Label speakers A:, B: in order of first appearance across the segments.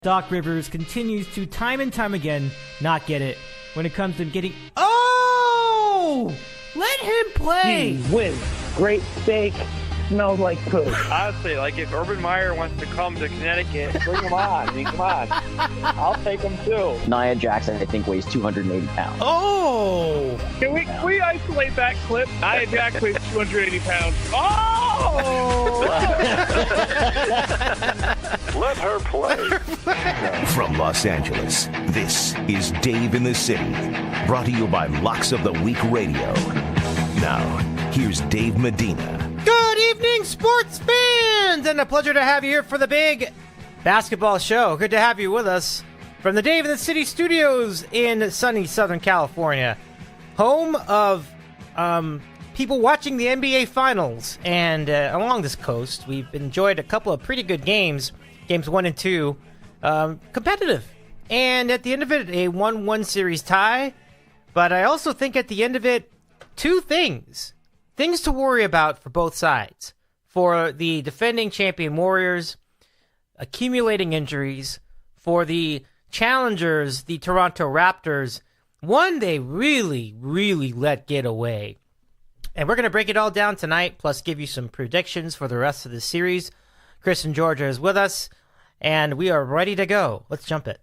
A: Doc Rivers continues to, time and time again, not get it when it comes to getting... Oh! Let him play!
B: He wins. Great steak. Smells like poop.
C: Honestly, like if Urban Meyer wants to come to Connecticut,
B: Bring him on. I mean, come on. I'll take him too.
D: Nia Jackson, I think, weighs 280 pounds.
A: Oh!
C: can we isolate that clip? Nia Jax weighs 280 pounds. Oh!
E: Let her play. From Los Angeles, this is Dave in the City, brought to you by Locks of the Week Radio. Now, here's Dave Medina.
A: Good evening, sports fans! And a pleasure to have you here for the big basketball show. Good to have you with us from the Dave in the City studios in sunny Southern California, home of people watching the NBA Finals. And along this coast, we've enjoyed a couple of pretty good games 1 and 2, competitive. And at the end of it, a 1-1 series tie. But I also think at the end of it, two things to worry about for both sides. For the defending champion Warriors, accumulating injuries. For the challengers, the Toronto Raptors, one they really, really let get away. And we're going to break it all down tonight, plus give you some predictions for the rest of the series. Chris and Georgia is with us, and we are ready to go. Let's jump it.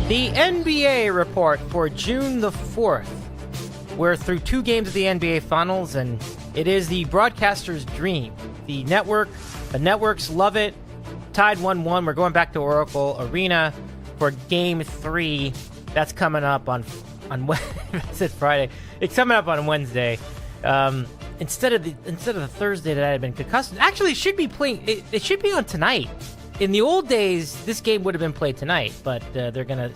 A: The NBA report for June the 4th. We're through 2 games of the NBA Finals, and it is the broadcaster's dream. The networks love it. Tied 1-1. We're going back to Oracle Arena for Game 3. That's coming up on that's it, Friday. It's coming up on Wednesday. Instead of the Thursday that I had been concussed. Actually, it should be playing. It should be on tonight. In the old days, this game would have been played tonight, but they're gonna,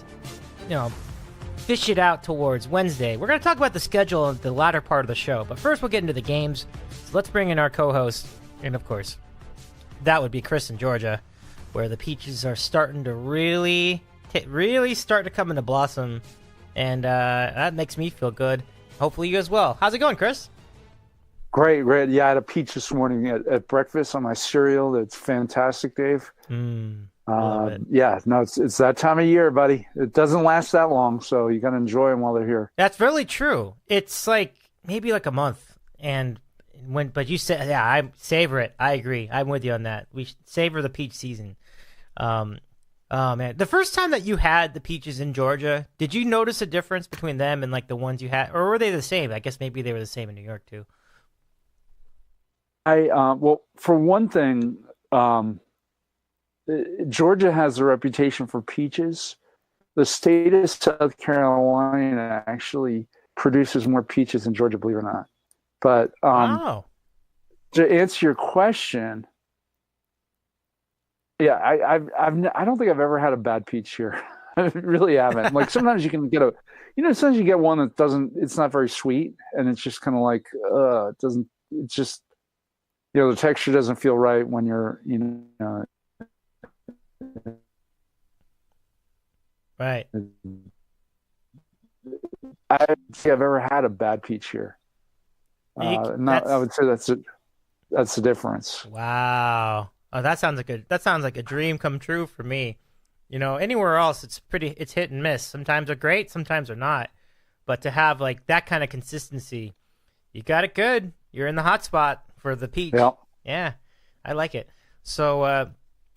A: fish it out towards Wednesday. We're gonna talk about the schedule in the latter part of the show, but first we'll get into the games. So let's bring in our co-host, and of course, that would be Chris and Georgia, where the peaches are starting to really start to come into blossom, and that makes me feel good. Hopefully you as well. How's it going, Chris?
F: Great. Yeah, I had a peach this morning at breakfast on my cereal. That's fantastic, Dave. Yeah, no, it's that time of year, buddy. It doesn't last that long, so you got to enjoy them while they're here. That's
A: really true. It's like maybe like a month, but you said, yeah, I savor it. I agree. I'm with you on that. We should savor the peach season. Oh man, the first time that you had the peaches in Georgia, did you notice a difference between them and like the ones you had, or were they the same? I guess maybe they were the same in New York too.
F: Well, for one thing, Georgia has a reputation for peaches. The state of South Carolina actually produces more peaches than Georgia, believe it or not. But
A: wow.
F: To answer your question, yeah, I don't think I've ever had a bad peach here. I really haven't. Like sometimes you can get sometimes you get one that it's not very sweet, and it's just kind of like, it's just, the texture doesn't feel right when you're,
A: right.
F: I don't think I've ever had a bad peach here. I would say that's the difference.
A: Wow. Oh, that sounds like a dream come true for me. Anywhere else it's hit and miss. Sometimes they're great, sometimes they're not. But to have like that kind of consistency, you got it good. You're in the hot spot for the peach.
F: Yep.
A: Yeah, I like it. So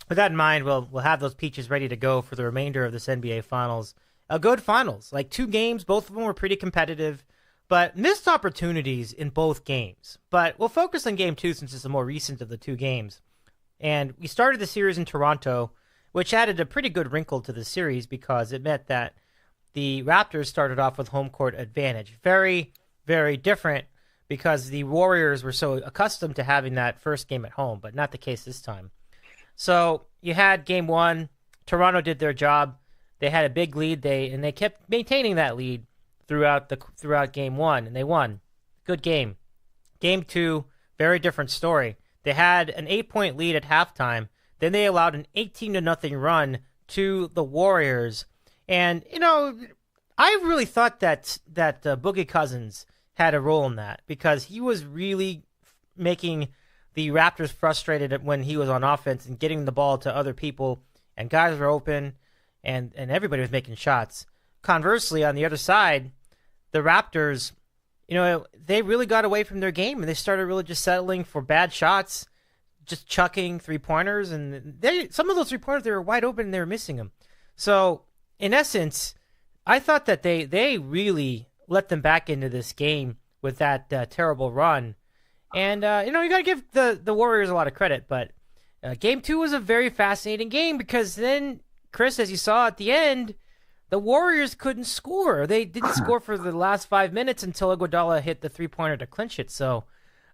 A: with that in mind, we'll have those peaches ready to go for the remainder of this NBA Finals. A good Finals, like 2 games, both of them were pretty competitive, but missed opportunities in both games. But we'll focus on Game 2 since it's the more recent of the 2 games. And we started the series in Toronto, which added a pretty good wrinkle to the series because it meant that the Raptors started off with home court advantage. Very, very different because the Warriors were so accustomed to having that first game at home, but not the case this time. So you had Game 1. Toronto did their job. They had a big lead. They kept maintaining that lead throughout Game 1, and they won. Good game. Game 2, very different story. They had an 8-point lead at halftime. Then they allowed an 18-0 run to the Warriors. And, I really thought that Boogie Cousins had a role in that because he was really making the Raptors frustrated when he was on offense and getting the ball to other people, and guys were open, and everybody was making shots. Conversely, on the other side, the Raptors, they really got away from their game, and they started really just settling for bad shots, just chucking three-pointers, and some of those three-pointers, they were wide open, and they were missing them. So, in essence, I thought that they really let them back into this game with that terrible run. And, you got to give the Warriors a lot of credit, but Game 2 was a very fascinating game because then, Chris, as you saw at the end, the Warriors couldn't score. They didn't score for the last 5 minutes until Iguodala hit the three-pointer to clinch it. So,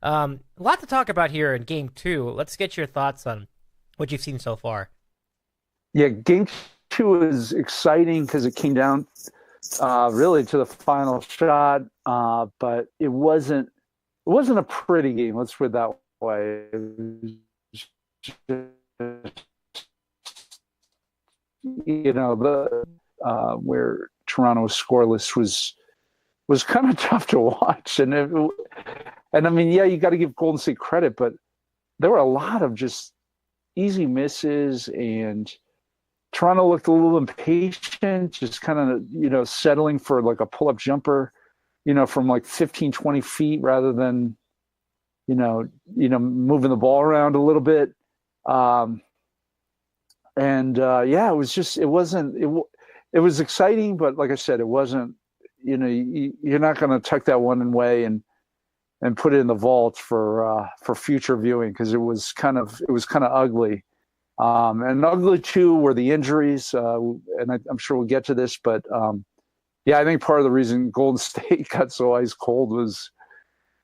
A: a lot to talk about here in Game 2. Let's get your thoughts on what you've seen so far.
F: Yeah, Game 2 is exciting because it came down really to the final shot, but it wasn't a pretty game. Let's put it that way. Where Toronto was scoreless was kind of tough to watch, and I mean, yeah, you got to give Golden State credit, but there were a lot of just easy misses, and Toronto looked a little impatient, just kind of settling for like a pull-up jumper, from like 15, 20 feet rather than moving the ball around a little bit. It was exciting, but like I said, it wasn't, you're not going to tuck that one away and put it in the vault for future viewing, because it was kind of ugly. And ugly too were the injuries. And I'm sure we'll get to this, but I think part of the reason Golden State got so ice cold was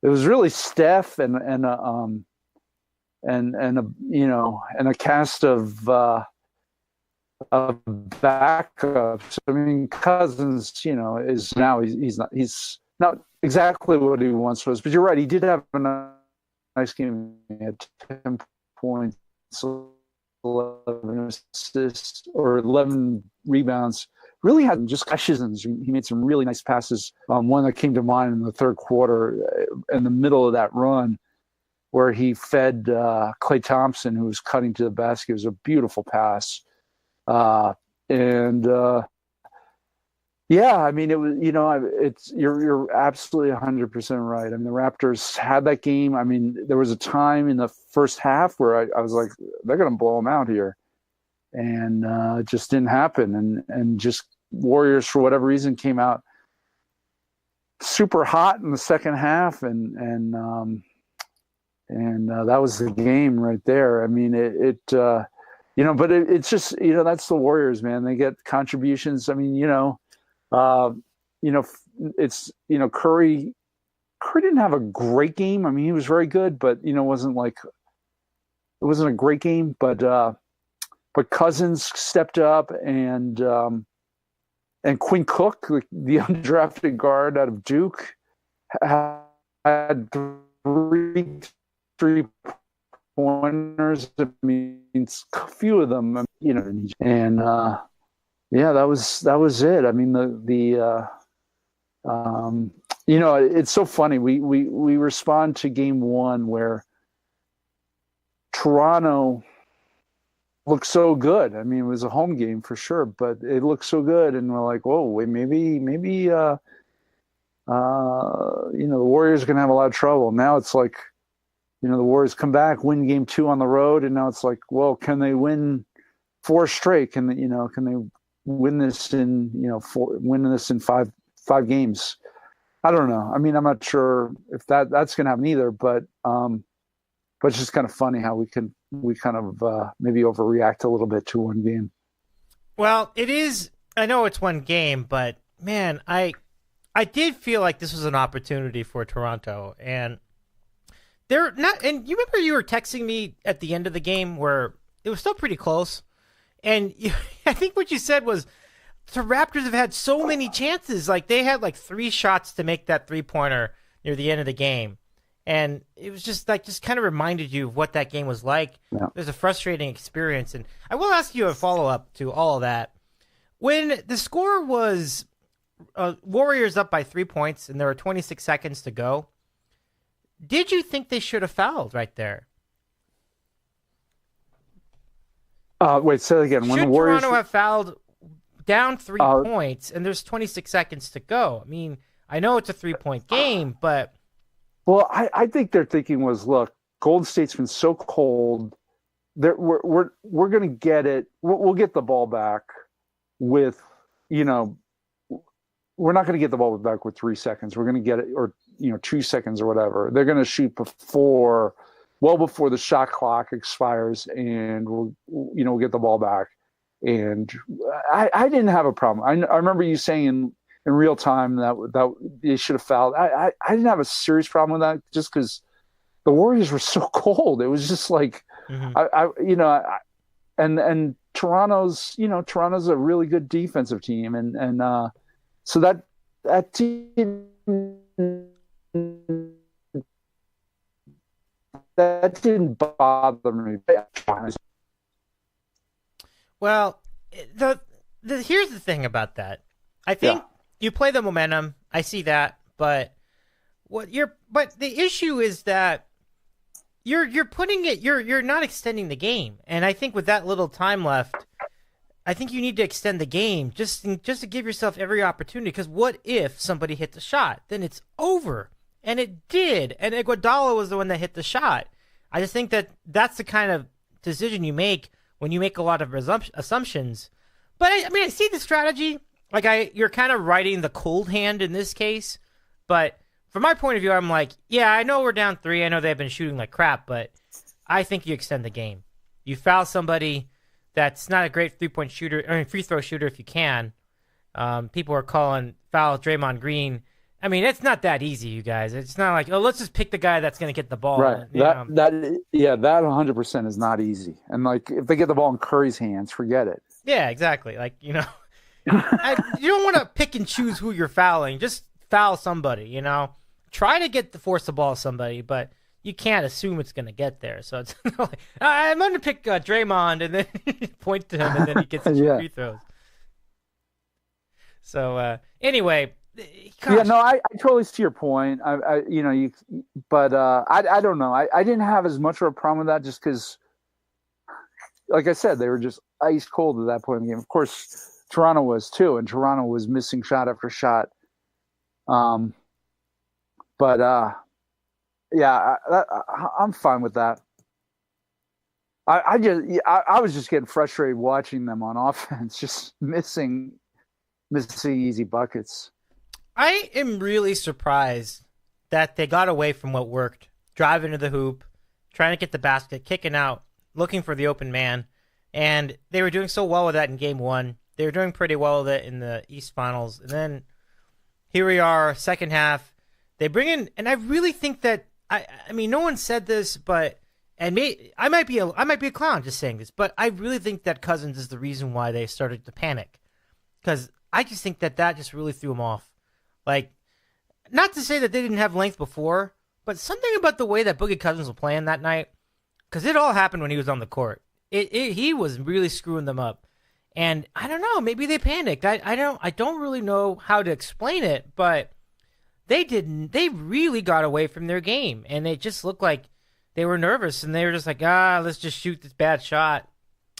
F: it was really Steph and a cast of backups. I mean, Cousins, is now he's not exactly what he once was, but you're right. He did have a nice game. He had 10 points, 11 assists, or 11 rebounds. Really had just flashes, and he made some really nice passes. One that came to mind in the third quarter, in the middle of that run, where he fed Klay Thompson, who was cutting to the basket. It was a beautiful pass. I mean, it was, you're absolutely 100% right. I mean, the Raptors had that game. I mean, there was a time in the first half where I was like, they're going to blow them out here. And it just didn't happen. And just Warriors, for whatever reason, came out super hot in the second half. And that was the game right there. I mean, but it's just, that's the Warriors, man. They get contributions. I mean, it's, Curry didn't have a great game. I mean, he was very good, but, it wasn't a great game, but Cousins stepped up, and Quinn Cook, the undrafted guard out of Duke, had three pointers. I mean, a few of them, and that was it. I mean, it's so funny. We respond to Game 1 where Toronto looked so good. I mean, it was a home game for sure, but it looked so good, and we're like, whoa, wait, maybe the Warriors are gonna have a lot of trouble. Now it's like, the Warriors come back, win Game 2 on the road, and now it's like, well, can they win 4 straight? Can they win this in five games? I don't know. I mean, I'm not sure if that's gonna happen either, but it's just kind of funny how we kind of maybe overreact a little bit to one game.
A: Well, it is. I know it's one game, but man, I did feel like this was an opportunity for Toronto, and they're not. And you remember you were texting me at the end of the game where it was still pretty close, and I think what you said was the Raptors have had so many chances. Like they had 3 shots to make that 3-pointer near the end of the game. And it was just kind of reminded you of what that game was like. Yeah. It was a frustrating experience. And I will ask you a follow-up to all of that. When the score was Warriors up by 3 points and there were 26 seconds to go, Did you think they should have fouled right there?
F: Wait, say it again.
A: Should
F: when the Warriors
A: Toronto have fouled down 3 points and there's 26 seconds to go? I mean, I know it's a 3-point game, but...
F: Well, I think their thinking was, look, Golden State's been so cold. We're going to get it. We'll get the ball back with, we're not going to get the ball back with 3 seconds. We're going to get it, or 2 seconds or whatever. They're going to shoot well before the shot clock expires, and we'll get the ball back. And I didn't have a problem. I remember you saying in real time that they should have fouled. I didn't have a serious problem with that, just because the Warriors were so cold. It was just like, and Toronto's a really good defensive team, and so that team. That didn't bother me. Well,
A: here's the thing about that. I think you play the momentum. I see that, but the issue is that you're putting it. You're not extending the game, and I think with that little time left, I think you need to extend the game just to give yourself every opportunity. Because what if somebody hit the shot? Then it's over. And it did. And Iguodala was the one that hit the shot. I just think that's the kind of decision you make when you make a lot of assumptions. But I see the strategy. Like you're kind of writing the cold hand in this case. But from my point of view, I'm like, yeah, I know we're down 3. I know they've been shooting like crap, but I think you extend the game. You foul somebody that's not a great free throw shooter if you can. People are calling foul Draymond Green. I mean, it's not that easy, you guys. It's not like, let's just pick the guy that's going to get the ball.
F: Right. That 100% is not easy. And like, if they get the ball in Curry's hands, forget it.
A: Yeah, exactly. Like, you don't want to pick and choose who you're fouling. Just foul somebody. Try to force the ball to somebody, but you can't assume it's going to get there. So it's like, I'm going to pick Draymond, and then point to him, and then he gets his free throws. So anyway. Gosh.
F: Yeah, no, I totally see your point. I don't know. I didn't have as much of a problem with that, just because, like I said, they were just ice cold at that point in the game. Of course, Toronto was too, and Toronto was missing shot after shot. I'm fine with that. I was just getting frustrated watching them on offense, just missing easy buckets.
A: I am really surprised that they got away from what worked. Driving to the hoop, trying to get the basket, kicking out, looking for the open man. And they were doing so well with that in game 1. They were doing pretty well with it in the East Finals. And then here we are, second half. They bring in, and I really think that, I mean, no one said this, but, I might be a clown just saying this, but I really think that Cousins is the reason why they started to panic. Because I just think that just really threw them off. Like, not to say that they didn't have length before, but something about the way that Boogie Cousins was playing that night, because it all happened when he was on the court. He was really screwing them up, and I don't know. Maybe they panicked. I don't really know how to explain it, but they didn't. They really got away from their game, and it just looked like they were nervous, and they were just like, let's just shoot this bad shot.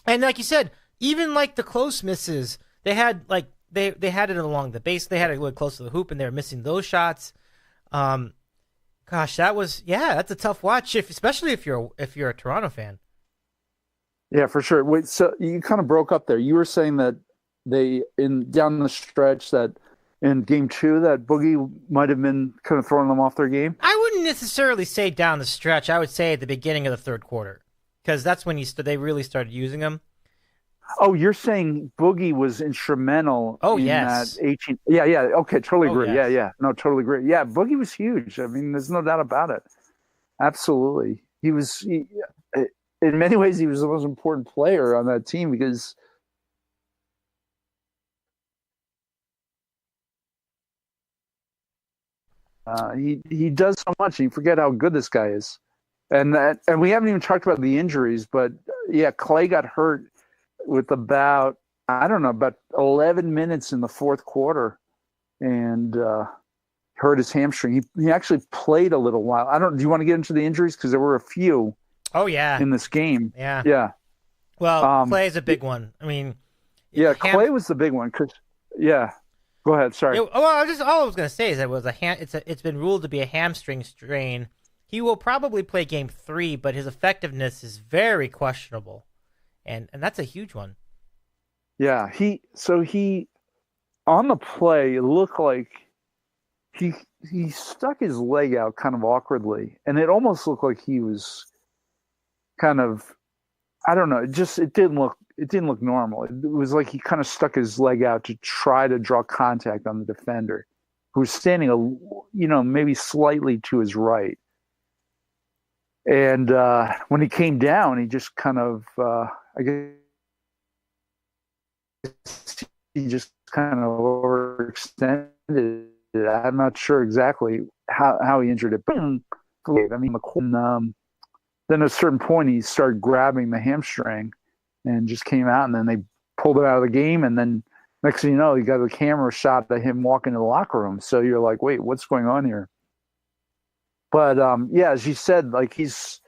A: And like you said, even like the close misses, they had like. They had it along the base. They had it really close to the hoop, and they were missing those shots. Gosh, that's a tough watch, especially if you're a Toronto fan.
F: Yeah, for sure. Wait, so you kind of broke up there. You were saying that down the stretch that in game 2 that Boogie might have been kind of throwing them off their game.
A: I wouldn't necessarily say down the stretch. I would say at the beginning of the third quarter, because that's when they really started using him.
F: Oh, you're saying Boogie was instrumental in
A: yes.
F: that 18. Yeah. Okay, totally agree.
A: Yes.
F: Yeah. No, totally agree. Yeah, Boogie was huge. I mean, there's no doubt about it. Absolutely. In many ways, he was the most important player on that team because he does so much, and you forget how good this guy is. And we haven't even talked about the injuries, but yeah, Clay got hurt with about 11 minutes in the fourth quarter. And hurt his hamstring. He actually played a little while. Do you want to get into the injuries? Because there were a few.
A: Oh, yeah.
F: In this game.
A: Yeah.
F: Yeah.
A: Well, Clay's a big one. I mean.
F: Yeah, Clay was the big one. Yeah. Go ahead. Sorry.
A: All I was going to say is that it's been ruled to be a hamstring strain. He will probably play game 3, but his effectiveness is very questionable. And that's a huge one.
F: Yeah, he on the play, it looked like he stuck his leg out kind of awkwardly, and it almost looked like he was kind of, I don't know, it didn't look normal. It was like he kind of stuck his leg out to try to draw contact on the defender, who was standing maybe slightly to his right. And when he came down, he just kind of I guess he just kind of overextended it. I'm not sure exactly how he injured it, but I mean, then at a certain point he started grabbing the hamstring and just came out, and then they pulled him out of the game, and then next thing you know, you got a camera shot of him walking to the locker room. So you're like, wait, what's going on here? But yeah, as you said, like, he's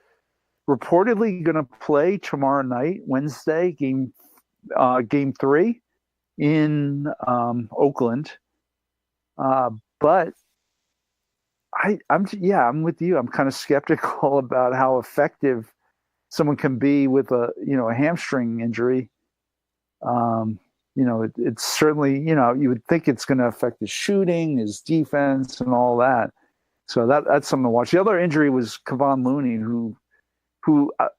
F: reportedly going to play tomorrow night, Wednesday, game 3 in Oakland. But I'm with you. I'm kind of skeptical about how effective someone can be with a hamstring injury. It's certainly, you would think it's going to affect his shooting, his defense, and all that. So that's something to watch. The other injury was Kevon Looney, who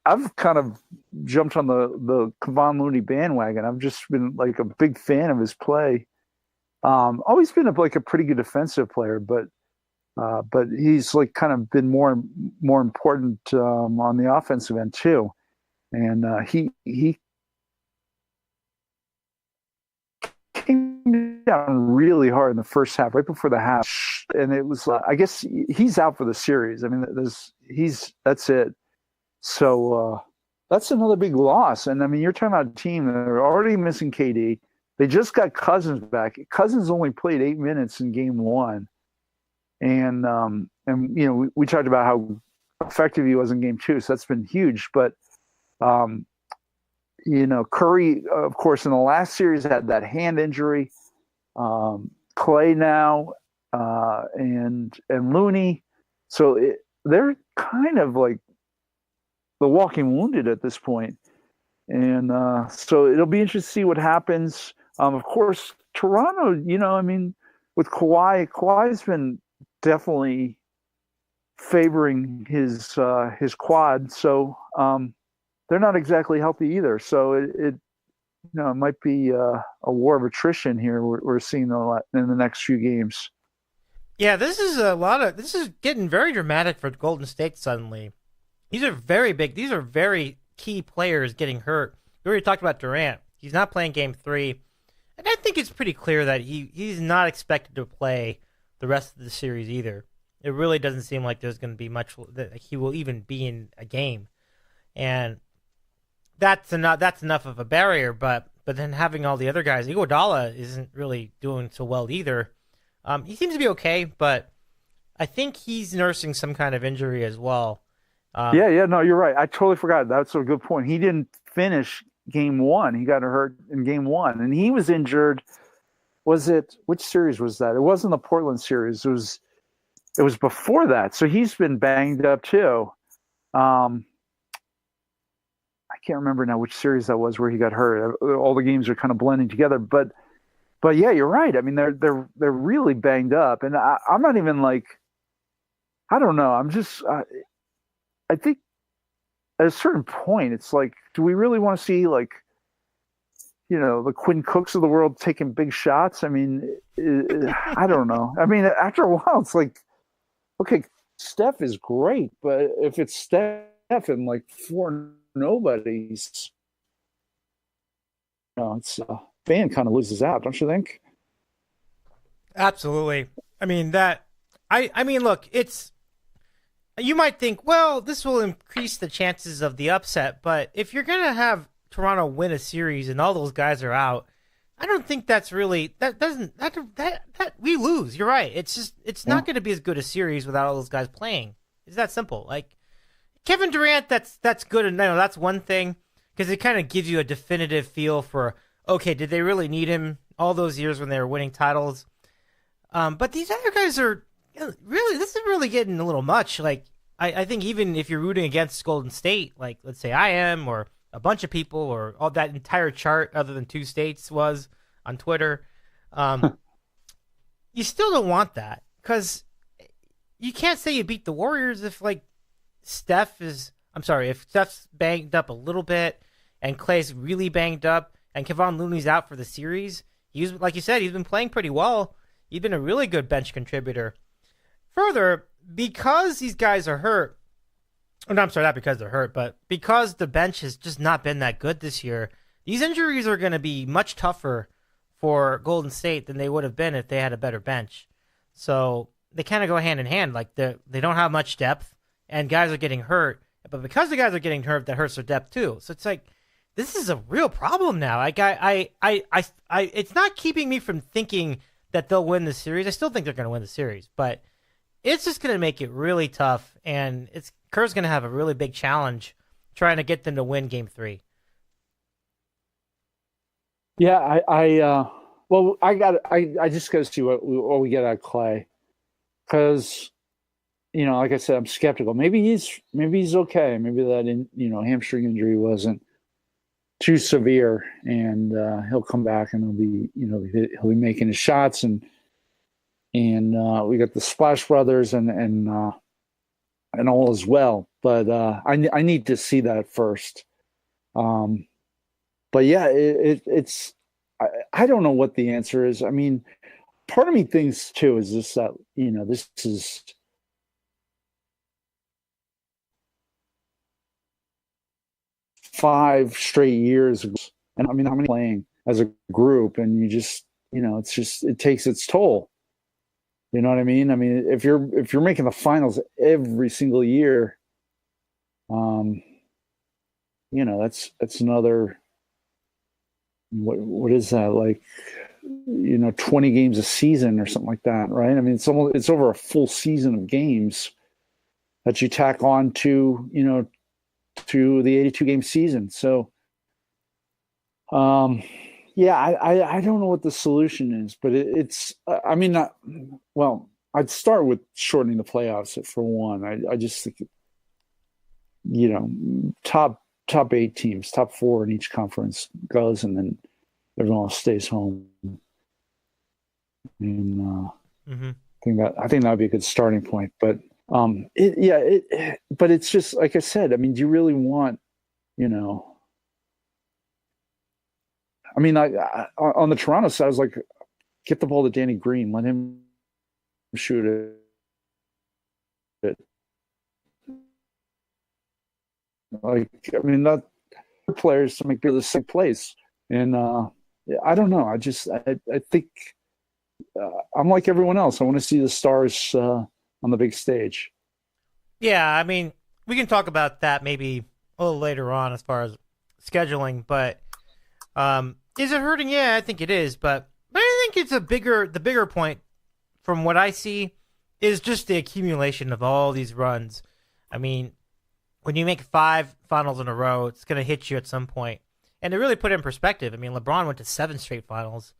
F: I've kind of jumped on the Kevon Looney bandwagon. I've just been like a big fan of his play. Always been a pretty good defensive player, but he's like kind of been more important on the offensive end too. And he came down really hard in the first half, right before the half, and it was I guess he's out for the series. I mean, that's it. So that's another big loss. And I mean, you're talking about a team that are already missing KD. They just got Cousins back. Cousins only played 8 minutes in game 1, and we talked about how effective he was in game 2. So that's been huge. But Curry, of course, in the last series had that hand injury. Clay now, and Looney. So they're kind of like the walking wounded at this point. And so it'll be interesting to see what happens. Of course, Toronto, with Kawhi's been definitely favoring his quad. So they're not exactly healthy either. So it might be a war of attrition here. We're seeing a lot in the next few games.
A: Yeah, this is getting very dramatic for Golden State suddenly. These are very big. These are very key players getting hurt. We already talked about Durant. He's not playing game 3. And I think it's pretty clear that he's not expected to play the rest of the series either. It really doesn't seem like there's going to be much that he will even be in a game. And that's enough of a barrier, but then having all the other guys, Iguodala isn't really doing so well either. He seems to be okay, but I think he's nursing some kind of injury as well.
F: No, you're right. I totally forgot. That's a good point. He didn't finish game 1. He got hurt in game 1, and he was injured. Which series was that? It wasn't the Portland series. It was before that. So he's been banged up too. I can't remember now which series that was where he got hurt. All the games are kind of blending together, but yeah, you're right. I mean, they're really banged up, and I'm not even like, I don't know. I'm just, I think at a certain point, it's like, do we really want to see the Quinn Cooks of the world taking big shots? I mean, I don't know. I mean, after a while, it's like, okay, Steph is great, but if it's Steph and like 4 nobodies, it's fan kind of loses out, don't you think?
A: Absolutely. I mean look, you might think, well, this will increase the chances of the upset, but if you're going to have Toronto win a series and all those guys are out, I don't think that's really that we lose. You're right. It's not going to be as good a series without all those guys playing. It's that simple. Like Kevin Durant, that's good, and that's one thing because it kind of gives you a definitive feel for okay, did they really need him all those years when they were winning titles? But these other guys are really. This is really getting a little much. Like I think even if you're rooting against Golden State, like let's say I am, or a bunch of people, or all that entire chart other than 2 states was on Twitter, you still don't want that because you can't say you beat the Warriors if like if Steph's banged up a little bit and Klay's really banged up and Kevon Looney's out for the series. He's like you said, he's been playing pretty well. He's been a really good bench contributor. Further, because these guys are hurt, no, I'm sorry, not because they're hurt, but because the bench has just not been that good this year, these injuries are going to be much tougher for Golden State than they would have been if they had a better bench. So they kind of go hand in hand. Like they don't have much depth, and guys are getting hurt. But because the guys are getting hurt, that hurts their depth too. So it's like this is a real problem now. Like it's not keeping me from thinking that they'll win the series. I still think they're going to win the series, but it's just going to make it really tough, and Kerr's going to have a really big challenge trying to get them to win Game 3.
F: Yeah, I just got to see what we get out of Klay, because like I said, I'm skeptical. Maybe he's okay. Maybe that hamstring injury wasn't too severe, and he'll come back and he'll be making his shots, and we got the Splash Brothers and all as well. But I need to see that first. But yeah, it's I don't know what the answer is. I mean, part of me thinks too is this that this is five straight years, and I mean how many playing as a group, and you just it takes its toll. You know what I mean? I mean, if you're making the finals every single year, that's another. What is that, like 20 games a season or something like that, right? I mean, it's over a full season of games that you tack on to the 82 game season. So yeah, I don't know what the solution is, but I'd start with shortening the playoffs for one. I just think top 8 teams, top 4 in each conference goes, and then everyone else stays home. And I think that would be a good starting point. But but it's just like I said. I mean, do you really want I mean, on the Toronto side, I was like, get the ball to Danny Green, let him shoot it. Like, I mean, not players to make the same plays, and I don't know. I think I'm like everyone else. I want to see the stars on the big stage.
A: Yeah, I mean, we can talk about that maybe a little later on as far as scheduling, but is it hurting? Yeah, I think it is, but I think it's the bigger point from what I see is just the accumulation of all these runs. I mean, when you make 5 finals in a row, it's going to hit you at some point. And to really put it in perspective, I mean, LeBron went to 7 straight finals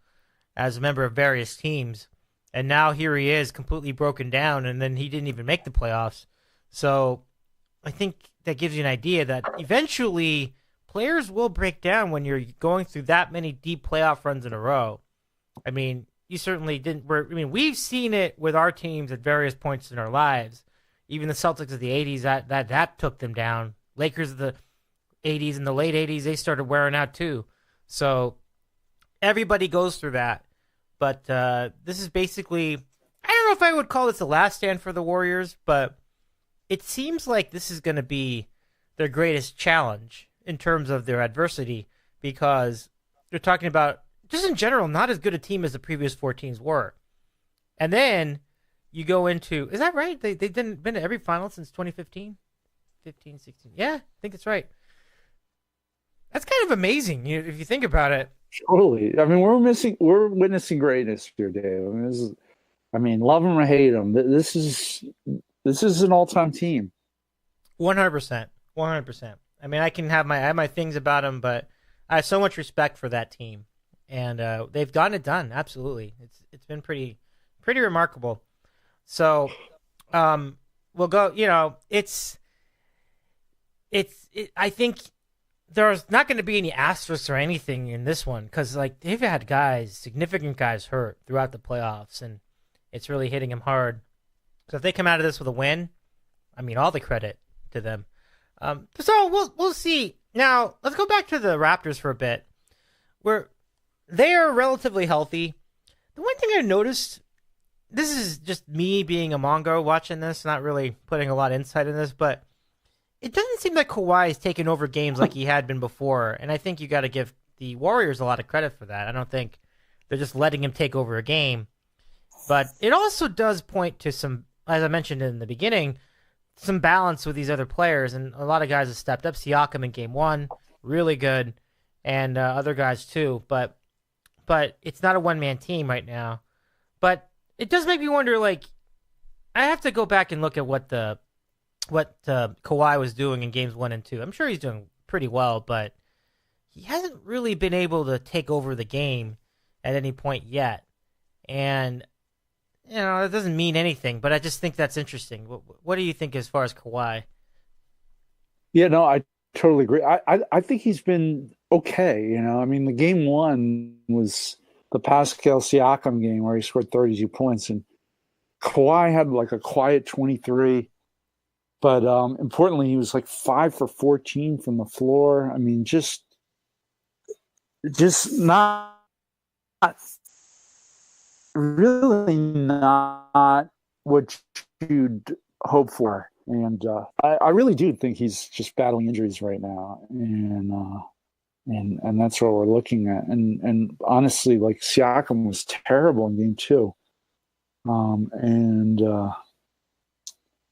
A: as a member of various teams, and now here he is completely broken down, and then he didn't even make the playoffs. So I think that gives you an idea that eventually players will break down when you're going through that many deep playoff runs in a row. I mean, you certainly didn't. We've seen it with our teams at various points in our lives. Even the Celtics of the 80s, that took them down. Lakers of the 80s and the late 80s, they started wearing out too. So everybody goes through that. But this is basically, I don't know if I would call this the last stand for the Warriors, but it seems like this is going to be their greatest challenge in terms of their adversity, because they're talking about, just in general, not as good a team as the previous 4 teams were. And then you go into, is that right? They've been to every final since 2015? 15, 16. Yeah, I think it's right. That's kind of amazing if you think about it.
F: Totally. I mean, we're witnessing greatness here, Dave. I mean, love him or hate him. This is an all-time team.
A: 100%. 100%. I mean, I have my things about him, but I have so much respect for that team, and they've gotten it done. Absolutely, it's been pretty remarkable. So, we'll go. You know, I think there's not going to be any asterisks or anything in this one because like they've had significant guys hurt throughout the playoffs, and it's really hitting them hard. So if they come out of this with a win, I mean, all the credit to them. So we'll see. Now let's go back to the Raptors for a bit, where they are relatively healthy. The one thing I noticed, this is just me being a Mongo watching this, not really putting a lot of insight in this, but it doesn't seem like Kawhi is taking over games like he had been before, and I think you got to give the Warriors a lot of credit for that. I don't think they're just letting him take over a game, but it also does point to some, as I mentioned in the beginning, some balance with these other players, and a lot of guys have stepped up. Siakam in game one, really good, and other guys too, but it's not a one-man team right now. But it does make me wonder, like, I have to go back and look at what Kawhi was doing in games 1 and 2. I'm sure he's doing pretty well, but he hasn't really been able to take over the game at any point yet. And, you know, that doesn't mean anything, but I just think that's interesting. What do you think as far as Kawhi?
F: Yeah, no, I totally agree. I think he's been okay. You know, I mean, the game 1 was the Pascal Siakam game where he scored 32 points, and Kawhi had like a quiet 23. But importantly, he was like 5 for 14 from the floor. I mean, just not really not what you'd hope for. And I really do think he's just battling injuries right now, and that's what we're looking at. And honestly, like Siakam was terrible in game 2,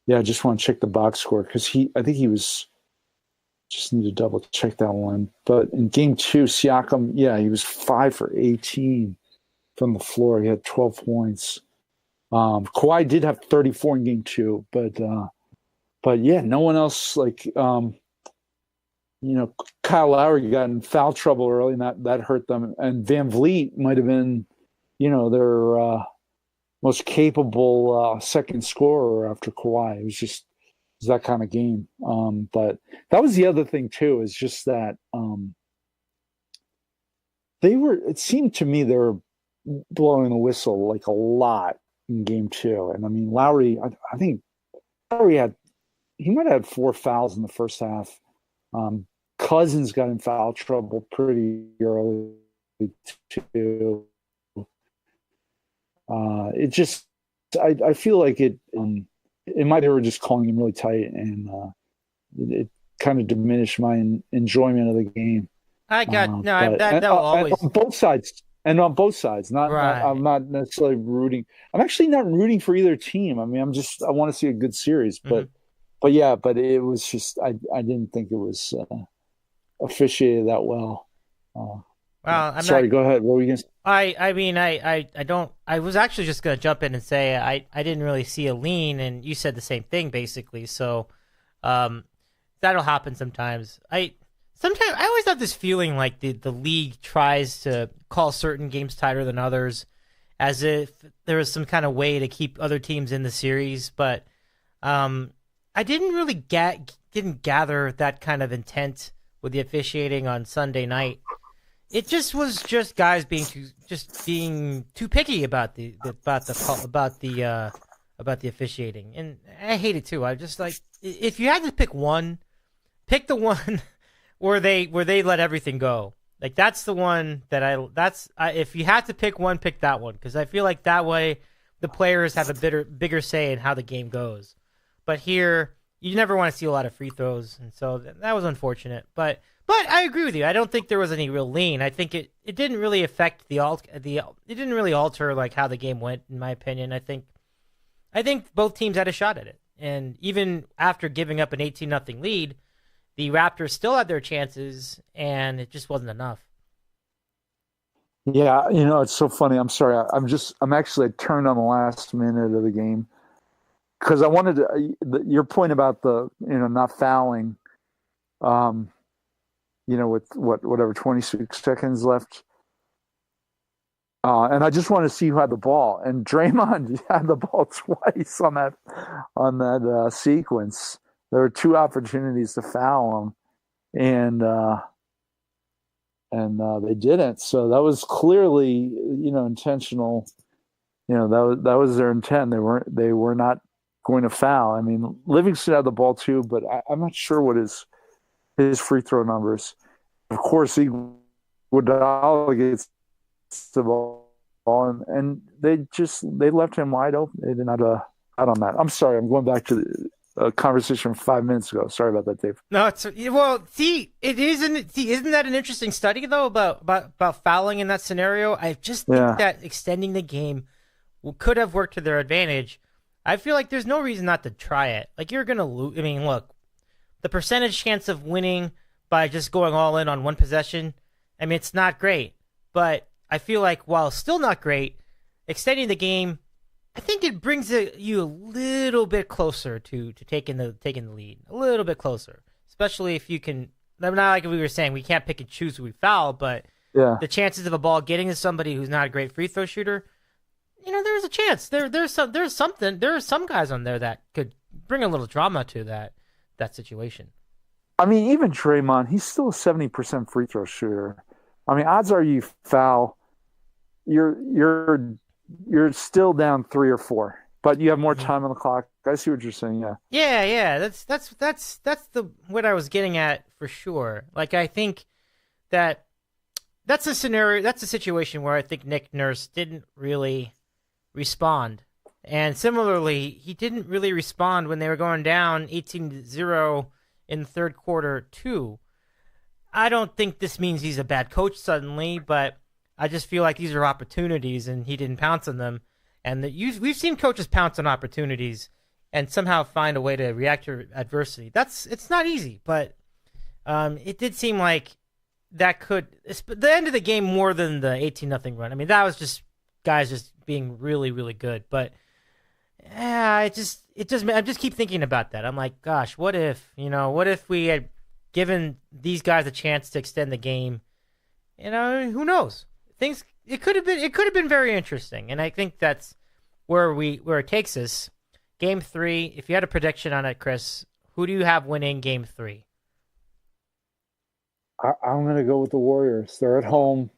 F: yeah, I just want to check the box score because I think he was. Just need to double check that one. But in game 2, Siakam, yeah, he was 5 for 18 from the floor. He had 12 points. Kawhi did have 34 in game 2, but yeah, no one else like Kyle Lowry got in foul trouble early, and that hurt them. And Van Vliet might have been, their most capable second scorer after Kawhi. It was that kind of game. But that was the other thing too, is just that it seemed to me they were blowing the whistle like a lot in game 2. And I mean, Lowry, I think Lowry he might have had 4 fouls in the first half. Cousins got in foul trouble pretty early too. I feel like it might have were just calling him really tight, and it kind of diminished my enjoyment of the game.
A: That will always
F: on both sides. And on both sides, I'm not necessarily rooting. I'm actually not rooting for either team. I mean, I want to see a good series, but it was just I didn't think it was officiated that well. Sorry, go ahead. What were you going to say?
A: I don't. I was actually just going to jump in and say I didn't really see a lean, and you said the same thing basically. So, that'll happen sometimes. I always have this feeling like the league tries to call certain games tighter than others, as if there was some kind of way to keep other teams in the series. But I didn't really gather that kind of intent with the officiating on Sunday night. It just was guys being too picky about the officiating, and I hate it too. I just like, if you had to pick one, pick the one where they let everything go. Like that's the one if you had to pick one, pick that one, because I feel like that way the players have a bigger say in how the game goes. But here you never want to see a lot of free throws, and so that was unfortunate. But I agree with you. I don't think there was any real lean. I think it didn't really affect it didn't really alter like how the game went, in my opinion. I think both teams had a shot at it. And even after giving up an 18-0 lead, the Raptors still had their chances, and it just wasn't enough.
F: Yeah, it's so funny. I'm sorry. I'm actually I turned on the last minute of the game because I wanted to. Your point about the not fouling, with whatever 26 seconds left, and I just wanted to see who had the ball. And Draymond had the ball twice on that sequence. There were two opportunities to foul him, and they didn't. So that was clearly, intentional. That was their intent. They were not going to foul. I mean, Livingston had the ball too, but I'm not sure what his free throw numbers. Of course, Iguodala gets the ball, and they left him wide open. They did not out on that. I'm sorry. I'm going back to a conversation from 5 minutes ago. Sorry about that, Dave.
A: No, isn't that an interesting study though about fouling in that scenario? I just think that extending the game could have worked to their advantage. I feel like there's no reason not to try it. Like, you're gonna lose. I mean, look, the percentage chance of winning by just going all in on one possession, I mean, it's not great. But I feel like while still not great, extending the game, I think it brings you a little bit closer to taking the lead, a little bit closer, especially if you can. Not like we were saying, we can't pick and choose who we foul, but the chances of a ball getting to somebody who's not a great free throw shooter, there's a chance. There's some guys on there that could bring a little drama to that situation.
F: I mean, even Draymond, he's still a 70% free throw shooter. I mean, odds are you foul, you're still down 3 or 4, but you have more time on the clock. I see what you're saying.
A: Yeah. That's what I was getting at for sure. Like, I think that's a scenario. That's a situation where I think Nick Nurse didn't really respond, and similarly, he didn't really respond when they were going down 18-0 in the third quarter too. I don't think this means he's a bad coach suddenly, but I just feel like these are opportunities, and he didn't pounce on them. And we've seen coaches pounce on opportunities and somehow find a way to react to adversity. It's not easy, but it did seem like that could the end of the game more than the 18-0 run. I mean, that was just guys just being really, really good. But I just keep thinking about that. I'm like, gosh, what if we had given these guys a chance to extend the game? Who knows? It could have been very interesting, and I think that's where it takes us. Game 3. If you had a prediction on it, Chris, who do you have winning Game 3?
F: I'm going to go with the Warriors. They're at home.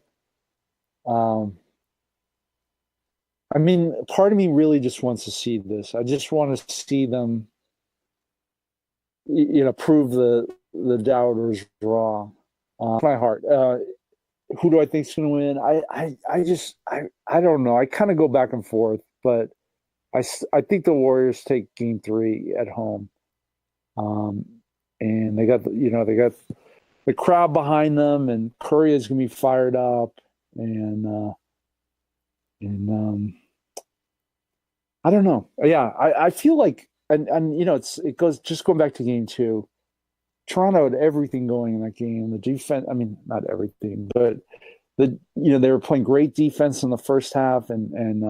F: I mean, part of me really just wants to see this. I just want to see them, prove the doubters wrong. My heart. Who do I think is going to win? I don't know. I kind of go back and forth, but I think the Warriors take Game 3 at home, and they got the crowd behind them, and Curry is going to be fired up, and I don't know. Yeah, I feel like, and it goes just going back to Game 2. Toronto had everything going in that game. The defense, I mean, not everything, but they were playing great defense in the first half, and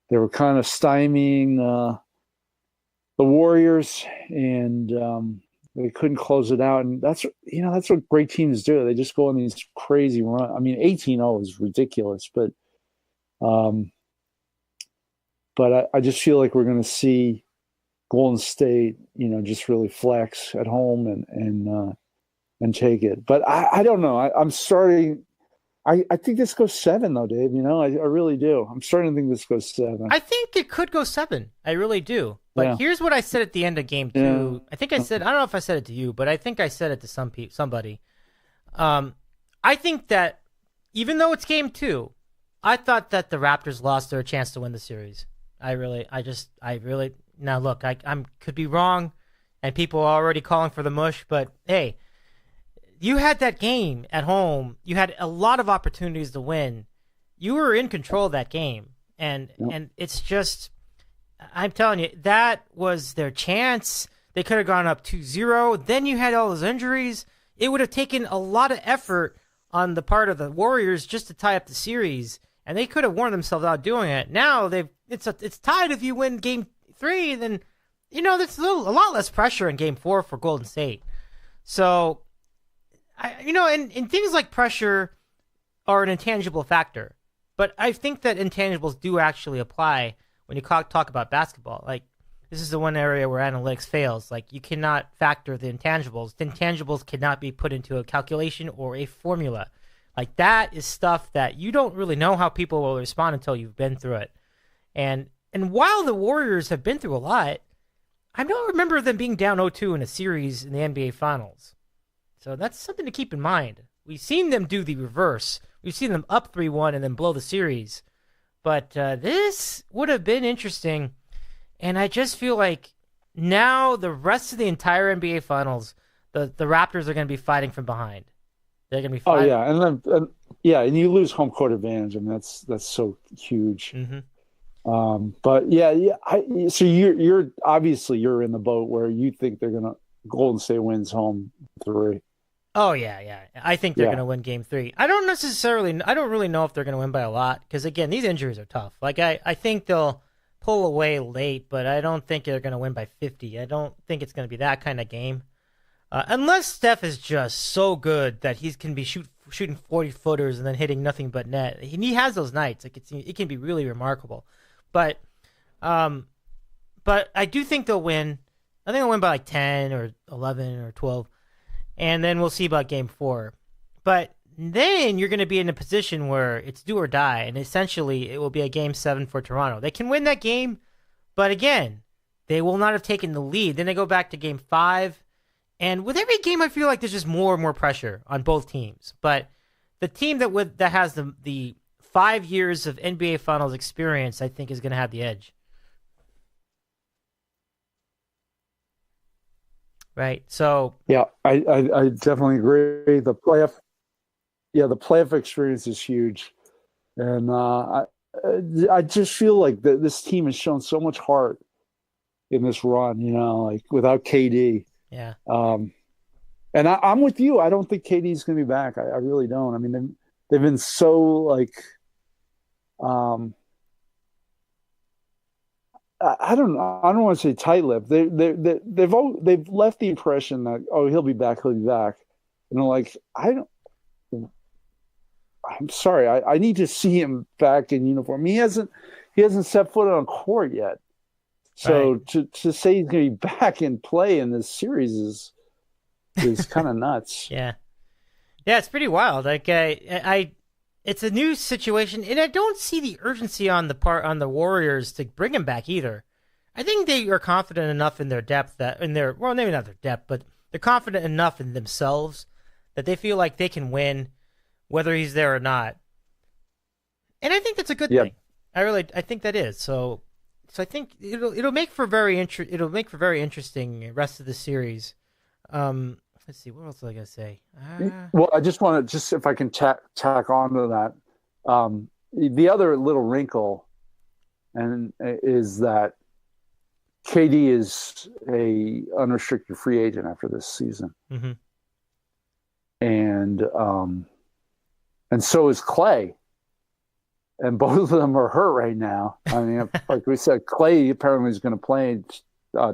F: they were kind of stymieing the Warriors, and they couldn't close it out. And that's what great teams do. They just go on these crazy runs. I mean, 18-0 is ridiculous, but I just feel like we're going to see Golden State, just really flex at home and take it. But I don't know. I'm starting. I think this goes 7 though, Dave. I really do. I'm starting to think this goes 7.
A: I think it could go 7. I really do. But here's what I said at the end of Game 2. Yeah. I think I said, I don't know if I said it to you, but I think I said it to somebody. I think that even though it's Game 2, I thought that the Raptors lost their chance to win the series. Now look, I could be wrong, and people are already calling for the mush, but hey, you had that game at home. You had a lot of opportunities to win. You were in control of that game, and it's just, I'm telling you, that was their chance. They could have gone up 2-0. Then you had all those injuries. It would have taken a lot of effort on the part of the Warriors just to tie up the series, and they could have worn themselves out doing it. Now it's tied. If you win Game 3, then there's a lot less pressure in Game 4 for Golden State. So, and things like pressure are an intangible factor, but I think that intangibles do actually apply when you talk about basketball. Like, this is the one area where analytics fails. Like, you cannot factor the intangibles. The intangibles cannot be put into a calculation or a formula. Like, that is stuff that you don't really know how people will respond until you've been through it. And while the Warriors have been through a lot, I don't remember them being down 0-2 in a series in the NBA Finals. So that's something to keep in mind. We've seen them do the reverse. We've seen them up 3-1 and then blow the series. But this would have been interesting. And I just feel like now the rest of the entire NBA Finals, the Raptors are going to be fighting from behind. They're going to be fighting.
F: Oh, yeah. And you lose home court advantage. I mean, that's so huge.
A: Mm-hmm.
F: But so you're obviously you're in the boat where you think Golden State wins home 3.
A: Oh yeah. I think they're going to win Game 3. I don't really know if they're going to win by a lot because again, these injuries are tough. Like I think they'll pull away late, but I don't think they're going to win by 50. I don't think it's going to be that kind of game. Unless Steph is just so good that he can be shooting 40-footers and then hitting nothing but net. He has those nights. Like it can be really remarkable. But I do think they'll win. I think they'll win by like 10 or 11 or 12. And then we'll see about Game 4. But then you're going to be in a position where it's do or die. And essentially it will be a Game 7 for Toronto. They can win that game. But again, they will not have taken the lead. Then they go back to Game 5. And with every game, I feel like there's just more and more pressure on both teams. But the team that has the 5 years of NBA Finals experience, I think, is going to have the edge. Right. So
F: yeah, I definitely agree. The playoff experience is huge, and I just feel like this team has shown so much heart in this run. Like without KD.
A: Yeah.
F: And I'm with you. I don't think KD is going to be back. I really don't. I mean, they've been so like. I don't want to say tight-lipped. They've left the impression that he'll be back. And like I'm sorry. I need to see him back in uniform. He hasn't set foot on court yet. So right. to say he's going to be back in play in this series is kind of nuts.
A: Yeah, it's pretty wild. Like it's a new situation, and I don't see the urgency on the Warriors to bring him back either. I think they are confident enough in their depth maybe not their depth, but they're confident enough in themselves that they feel like they can win whether he's there or not. And I think that's a good thing. I think that is. So I think it'll make for very interesting rest of the series. Let's see, what else was I gonna say?
F: Well, I just want to if I can tack on to that. The other little wrinkle is that KD is a unrestricted free agent after this season,
A: mm-hmm.
F: and so is Clay, and both of them are hurt right now. I mean, like we said, Clay apparently is going to play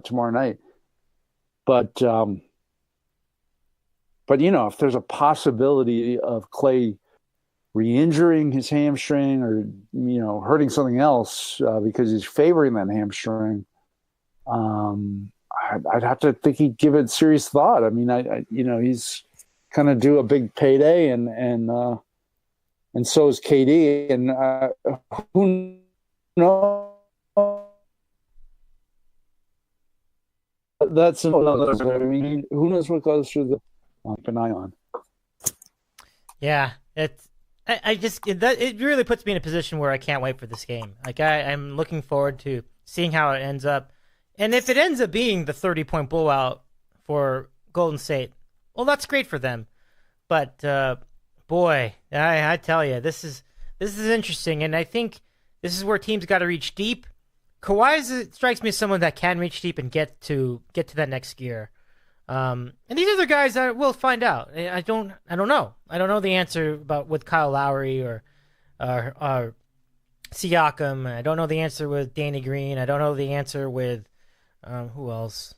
F: tomorrow night, but if there's a possibility of Clay re-injuring his hamstring or hurting something else because he's favoring that hamstring, I'd have to think he'd give it serious thought. I mean, he's kind of due a big payday, and so is KD, and who knows? That's another. I mean, who knows what goes through the. Keep an eye on.
A: Yeah, it really puts me in a position where I can't wait for this game. Like I'm looking forward to seeing how it ends up, and if it ends up being the 30-point blowout for Golden State, well, that's great for them. But boy, I tell you, this is interesting, and I think this is where teams got to reach deep. Kawhi strikes me as someone that can reach deep and get to that next gear. And these other guys, we'll find out. I don't know. I don't know the answer about with Kyle Lowry or Siakam. I don't know the answer with Danny Green. I don't know the answer with who else?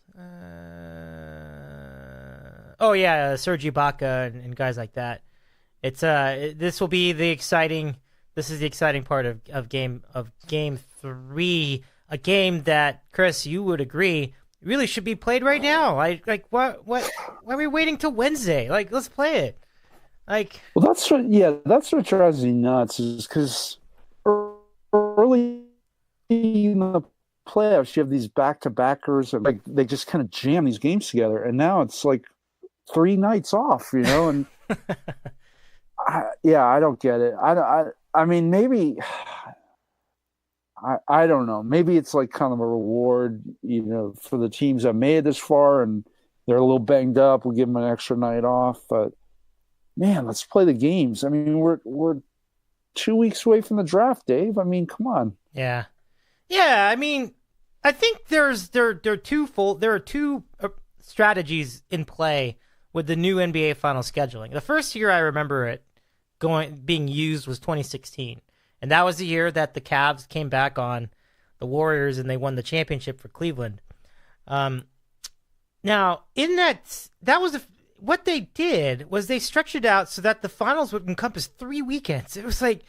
A: Serge Ibaka and guys like that. It's this will be the exciting. This is the exciting part of game 3, a game that, Chris, you would agree really should be played right now. Like what? Why are we waiting till Wednesday? Like, let's play it. Like,
F: well, that's what drives me nuts, is because early in the playoffs you have these back-to-backers, and like they just kind of jam these games together, and now it's like 3 nights off, and I don't get it. I mean, maybe I don't know. Maybe it's like kind of a reward, for the teams that made it this far and they're a little banged up. We'll give them an extra night off. But man, let's play the games. I mean, we're 2 weeks away from the draft, Dave. I mean, come on.
A: Yeah. I mean, I think there are two strategies in play with the new NBA final scheduling. The first year I remember it being used was 2016. And that was the year that the Cavs came back on the Warriors and they won the championship for Cleveland. Now, in that was what they did was they stretched it out so that the finals would encompass 3 weekends. It was like,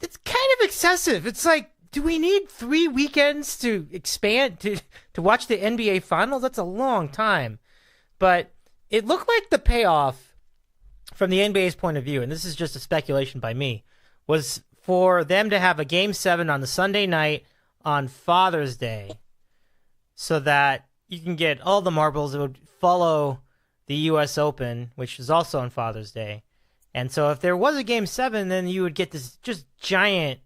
A: it's kind of excessive. It's like, do we need 3 weekends to expand to watch the NBA finals? That's a long time. But it looked like the payoff from the NBA's point of view, and this is just a speculation by me, was for them to have a Game 7 on the Sunday night on Father's Day so that you can get all the marbles that would follow the U.S. Open, which is also on Father's Day. And so if there was a Game 7, then you would get this just giant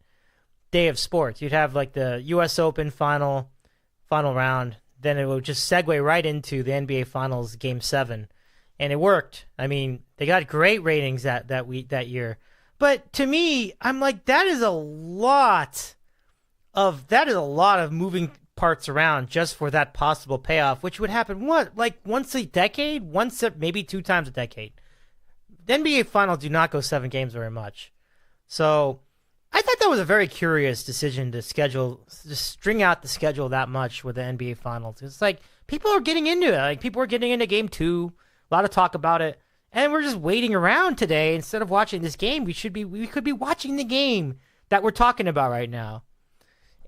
A: day of sports. You'd have like the U.S. Open final round. Then it would just segue right into the NBA Finals Game 7. And it worked. I mean, they got great ratings that year. But to me, I'm like, that is a lot of moving parts around just for that possible payoff, which would happen like once a decade, maybe 2 times a decade. The NBA Finals do not go 7 games very much. So I thought that was a very curious decision to string out the schedule that much with the NBA Finals. It's like people are getting into it. Like people are getting into Game 2. A lot of talk about it, and we're just waiting around today instead of watching this game. We could be watching the game that we're talking about right now.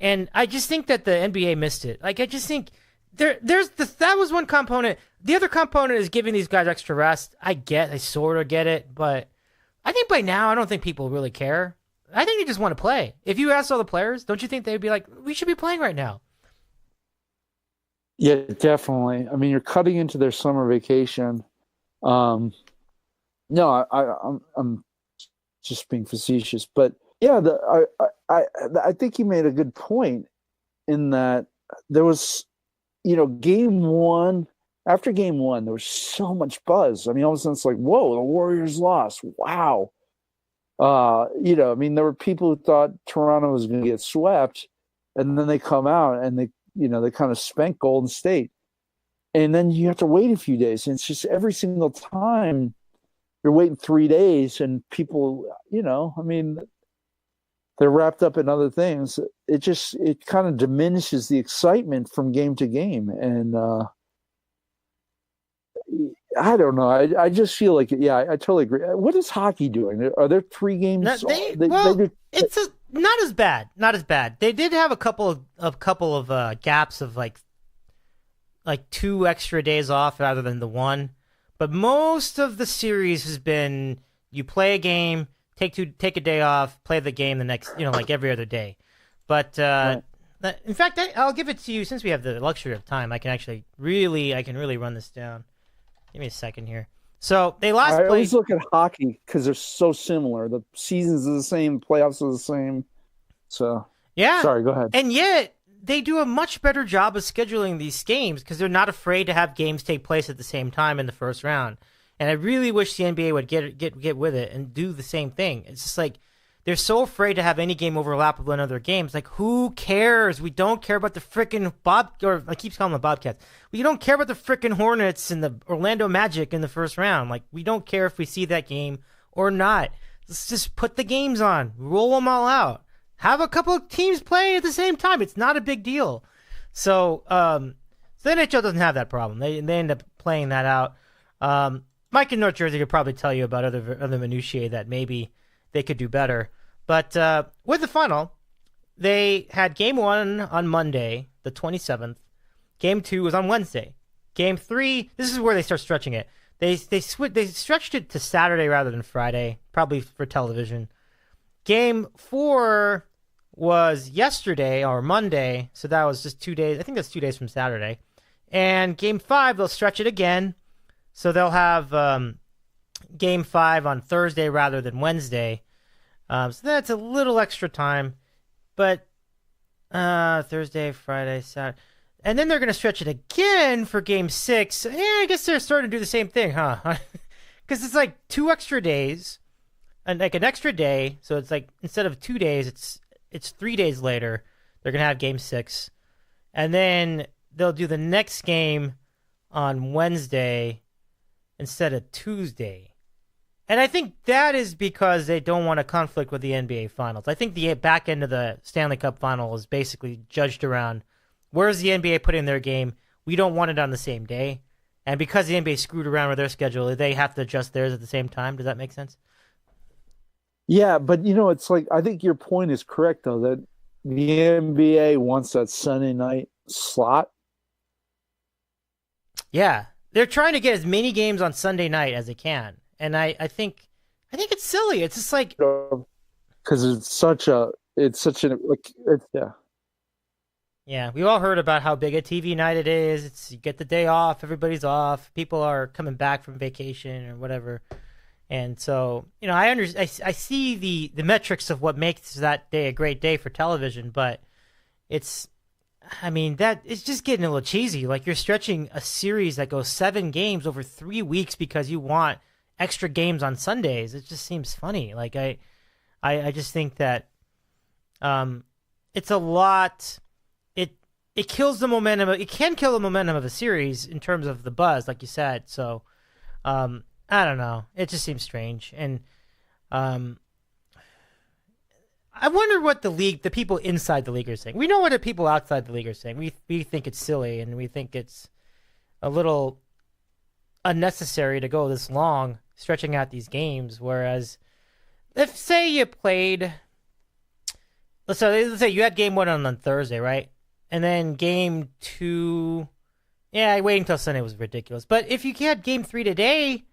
A: And I just think that the NBA missed it. Like I just think that was one component. The other component is giving these guys extra rest. I sort of get it, but I think by now I don't think people really care. I think they just want to play. If you ask all the players, don't you think they'd be like, we should be playing right now?
F: Yeah, definitely. I mean, you're cutting into their summer vacation. No, I'm just being facetious, but yeah, I think you made a good point in that there was, Game 1. After Game 1, there was so much buzz. I mean, all of a sudden it's like, whoa, the Warriors lost. Wow. I mean, there were people who thought Toronto was going to get swept, and then they come out and they kind of spanked Golden State. And then you have to wait a few days. And it's just every single time you're waiting 3 days and people, I mean, they're wrapped up in other things. It kind of diminishes the excitement from game to game. And I don't know. I just feel like, I totally agree. What is hockey doing? Are there 3 games?
A: It's not as bad. Not as bad. They did have a couple of gaps of like 2 extra days off rather than the 1. But most of the series has been you play a game, take a day off, play the game the next, like every other day. But in fact, I'll give it to you since we have the luxury of time. I can really run this down. Give me a second here. So they last played. I always
F: look at hockey because they're so similar. The seasons are the same, playoffs are the same. So
A: yeah.
F: Sorry, go ahead.
A: And yet they do a much better job of scheduling these games because they're not afraid to have games take place at the same time in the first round. And I really wish the NBA would get with it and do the same thing. It's just like they're so afraid to have any game overlap with another game. It's like, who cares? We don't care about the frickin' or I keep calling them the Bobcats. We don't care about the frickin' Hornets and the Orlando Magic in the first round. Like, we don't care if we see that game or not. Let's just put the games on, roll them all out, have a couple of teams play at the same time. It's not a big deal. So, the NHL doesn't have that problem. They end up playing that out. Mike in North Jersey could probably tell you about other minutiae that maybe they could do better. But with the funnel, they had Game 1 on Monday, the 27th. Game 2 was on Wednesday. Game 3, this is where they start stretching it. They stretched it to Saturday rather than Friday, probably for television. Game 4 was yesterday or Monday, so that was just 2 days. I think that's 2 days from Saturday. And Game 5, they'll stretch it again. So they'll have Game 5 on Thursday rather than Wednesday. So that's a little extra time. But Thursday, Friday, Saturday. And then they're going to stretch it again for Game 6. Yeah, I guess they're starting to do the same thing, huh? Because it's like 2 extra days, and like an extra day. So it's like instead of 2 days, it's 3 days later. They're going to have Game 6. And then they'll do the next game on Wednesday instead of Tuesday. And I think that is because they don't want to conflict with the NBA Finals. I think the back end of the Stanley Cup Final is basically judged around where's the NBA putting their game. We don't want it on the same day. And because the NBA screwed around with their schedule, they have to adjust theirs at the same time. Does that make sense?
F: Yeah, but it's like, I think your point is correct, though, that the NBA wants that Sunday night slot.
A: Yeah. They're trying to get as many games on Sunday night as they can. And I think it's silly. It's just like,
F: because yeah.
A: Yeah, we all heard about how big a TV night it is. You get the day off, everybody's off, people are coming back from vacation or whatever. And so, I see the metrics of what makes that day a great day for television, but it's just getting a little cheesy. Like, you're stretching a series that goes 7 games over 3 weeks because you want extra games on Sundays. It just seems funny. Like, I just think that it's a lot. It kills the momentum. It can kill the momentum of a series in terms of the buzz, like you said. So, I don't know. It just seems strange. And I wonder what the people inside the league are saying. We know what the people outside the league are saying. We think it's silly, and we think it's a little unnecessary to go this long, stretching out these games. Whereas, if, say, you played... Let's say you had Game 1 on Thursday, right? And then Game 2... Yeah, waiting until Sunday was ridiculous. But if you had Game 3 today,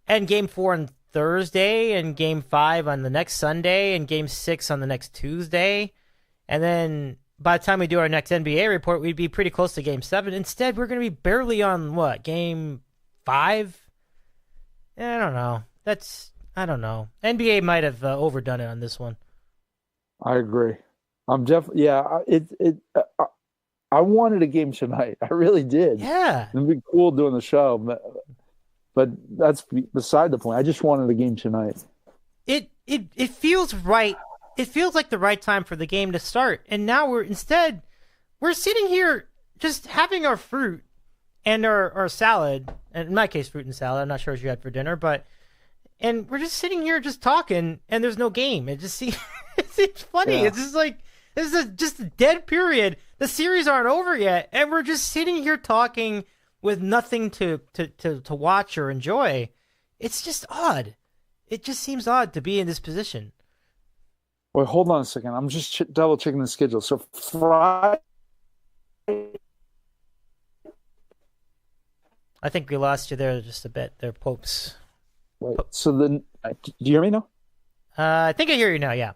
A: and Game 4 on Thursday, and Game 5 on the next Sunday, and Game 6 on the next Tuesday, and then by the time we do our next NBA report, we'd be pretty close to Game 7. Instead, we're going to be barely on, Game 5? I don't know. I don't know. NBA might have overdone it on this one.
F: I agree. I'm definitely, I wanted a game tonight. I really did.
A: Yeah.
F: It'd be cool doing the show, but that's beside the point. I just wanted a game tonight.
A: It feels right. It feels like the right time for the game to start. And now we're sitting here just having our fruit and our salad. And in my case, fruit and salad. I'm not sure what you had for dinner, and we're just sitting here just talking, and there's no game. It just seems funny. Yeah. It's just like, this is just a dead period. The series aren't over yet, and we're just sitting here talking with nothing to watch or enjoy. It's just odd. It just seems odd to be in this position.
F: Wait, hold on a second. I'm just double checking the schedule. So Friday.
A: I think we lost you there just a bit. There, Popes.
F: Wait, so then, do you hear me now?
A: I think I hear you now. Yeah.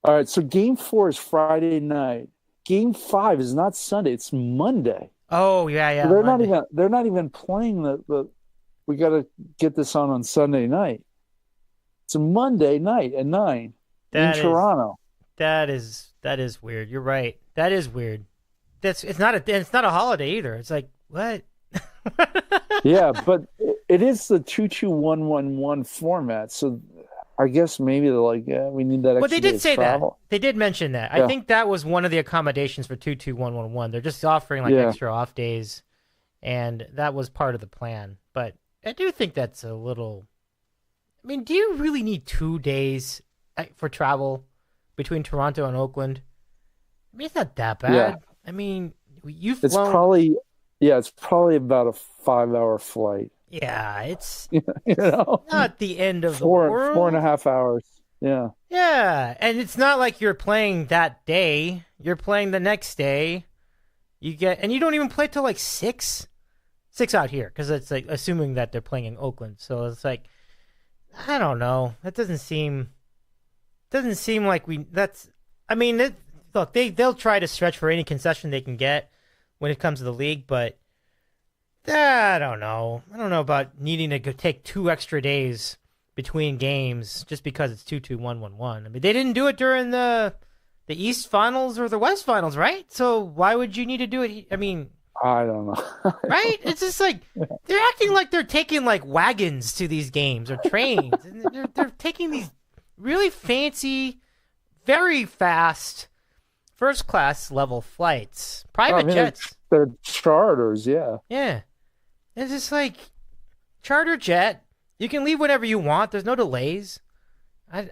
F: All right, so Game 4 is Friday night. Game 5 is not Sunday; it's Monday.
A: Oh yeah.
F: So they're not even playing the. We got to get this on Sunday night. It's a Monday night at 9 in Toronto.
A: That is weird. You're right. That is weird. It's not a holiday either. It's like, what?
F: Yeah, but it is the 2-2-1-1-1 format. So I guess maybe they're like, yeah, we need that extra
A: Well, they did
F: day's
A: say
F: travel.
A: that. They did mention that.
F: Yeah.
A: I think that was one of the accommodations for 2-2-1-1-1. They're just offering like
F: Yeah.
A: extra off days, and that was part of the plan. But I do think that's a little. I mean, do you really need 2 days for travel between Toronto and Oakland? I mean, it's not that bad.
F: Yeah.
A: I mean, you've
F: It's
A: flown.
F: probably about a 5-hour flight.
A: Yeah, it's
F: You know,
A: not the end of the world.
F: 4.5 hours. Yeah.
A: Yeah, and it's not like you're playing that day. You're playing the next day. You don't even play till like 6 out here because it's like assuming that they're playing in Oakland. So it's like, I don't know. That doesn't seem like we. That's. I mean, look, they'll try to stretch for any concession they can get when it comes to the league, but I don't know. I don't know about needing to go take 2 extra days between games just because it's 2-2-1-1-1. I mean, they didn't do it during the East Finals or the West Finals, right? So why would you need to do it? I mean,
F: I don't know.
A: right? It's just like they're acting like they're taking like wagons to these games or trains, and they're taking these really fancy, very fast, first class level flights, private jets.
F: They're charters, yeah.
A: Yeah, it's just like charter jet. You can leave whenever you want. There's no delays. I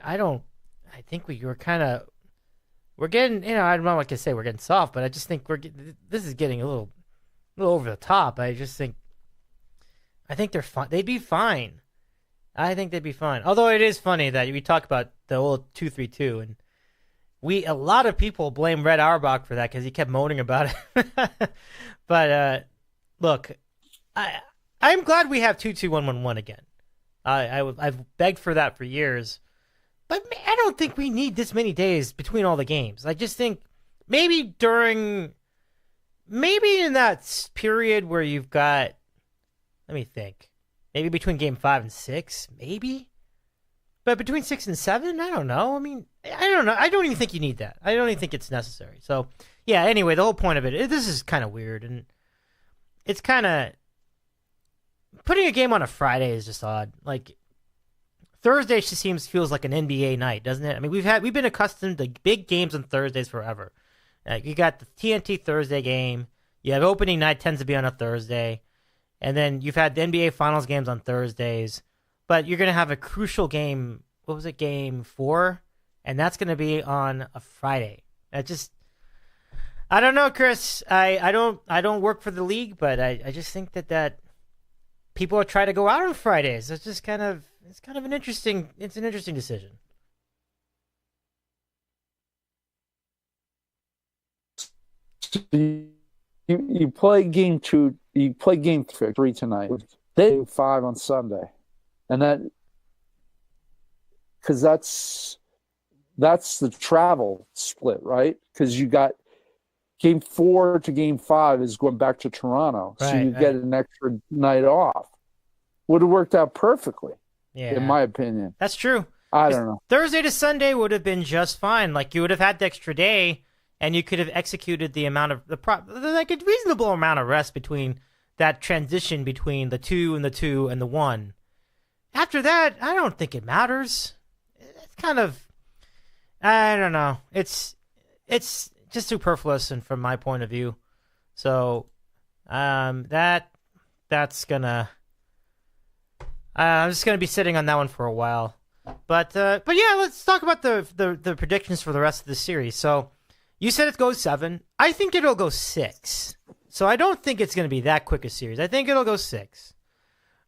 A: think we're getting, I don't like to say we're getting soft, but I just think this is getting a little over the top. I think they're fine. They'd be fine. I think they'd be fine. Although it is funny that we talk about the old 2-3-2, and a lot of people blame Red Auerbach for that because he kept moaning about it. But look, I'm glad we have 2-2-1-1-1 again. I've begged for that for years, but I don't think we need this many days between all the games. I just think maybe in that period where you've got, let me think, maybe between game 5 and 6, maybe, but between 6 and 7, I don't know. I mean, I don't know. I don't even think you need that. I don't even think it's necessary. So yeah. Anyway, the whole point of it, this is kind of weird, and it's kind of. Putting a game on a Friday is just odd. Like Thursday just feels like an NBA night, doesn't it? I mean, we've been accustomed to big games on Thursdays forever. You got the TNT Thursday game. You have opening night tends to be on a Thursday, and then you've had the NBA Finals games on Thursdays. But you're gonna have a crucial game. What was it? Game 4, and that's gonna be on a Friday. I don't know, Chris. I don't work for the league, but I just think that. People are trying to go out on Fridays. It's just kind of an interesting decision.
F: You play game 2. You play game 3 tonight. Then 5 on Sunday, and because that's the travel split, right? Because you got. Game 4 to Game 5 is going back to Toronto, so you get an extra night off. Would have worked out perfectly, in my opinion.
A: That's true.
F: I don't know.
A: Thursday to Sunday would have been just fine. Like you would have had the extra day, and you could have executed the amount of a reasonable amount of rest between that transition between the 2 and the 2 and the 1. After that, I don't think it matters. It's kind of, I don't know. It's just superfluous, and from my point of view, so that's gonna. I'm just gonna be sitting on that one for a while, but yeah, let's talk about the predictions for the rest of the series. So you said it goes 7. I think it'll go 6. So I don't think it's gonna be that quick a series. I think it'll go 6.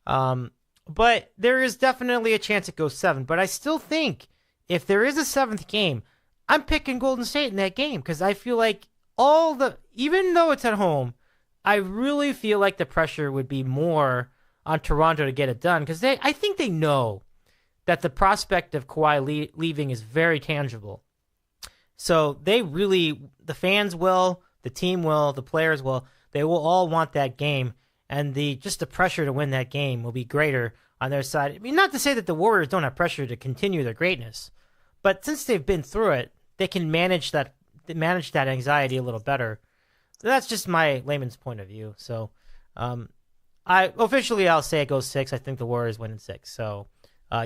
A: But there is definitely a chance it goes 7. But I still think if there is a 7th game, I'm picking Golden State in that game because I feel like even though it's at home, I really feel like the pressure would be more on Toronto to get it done because I think they know that the prospect of Kawhi leaving is very tangible. So the fans will, the team will, the players will, they will all want that game, and the pressure to win that game will be greater on their side. I mean, not to say that the Warriors don't have pressure to continue their greatness, but since they've been through it, they can manage that anxiety a little better. So that's just my layman's point of view. So I'll say it goes 6. I think the Warriors win in 6. So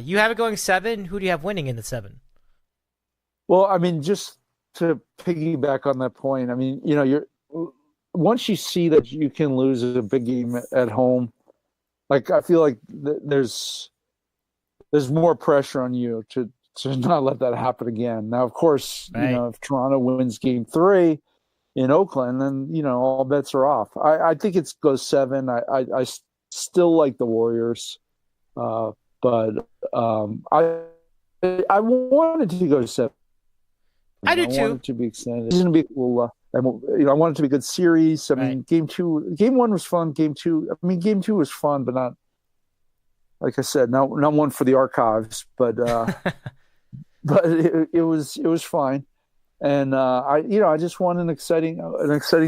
A: You have it going 7. Who do you have winning in the 7?
F: Well, I mean, just to piggyback on that point, I mean, you're once you see that you can lose a big game at home, like I feel like there's more pressure on you to not let that happen again. Now, of course,
A: right.
F: If Toronto wins Game 3 in Oakland, then all bets are off. I think it goes 7. I still like the Warriors, but I wanted to go 7.
A: I do too.
F: I want it to be extended. It's going to be cool. I want it to be a good series. I mean, Game 1 was fun. Game 2 was fun, but not, like I said, not one for the archives. But but it was fine, and I just want an exciting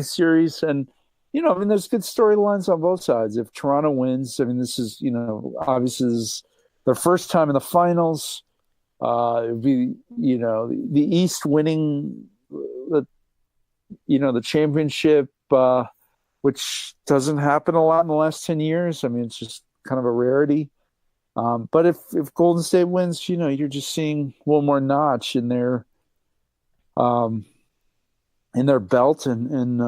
F: series, and I mean, there's good storylines on both sides. If Toronto wins, I mean, this is obviously this is their first time in the finals. It would be the East winning the championship, which doesn't happen a lot in the last 10 years. I mean, it's just kind of a rarity. But if Golden State wins, you're just seeing one more notch in their belt, and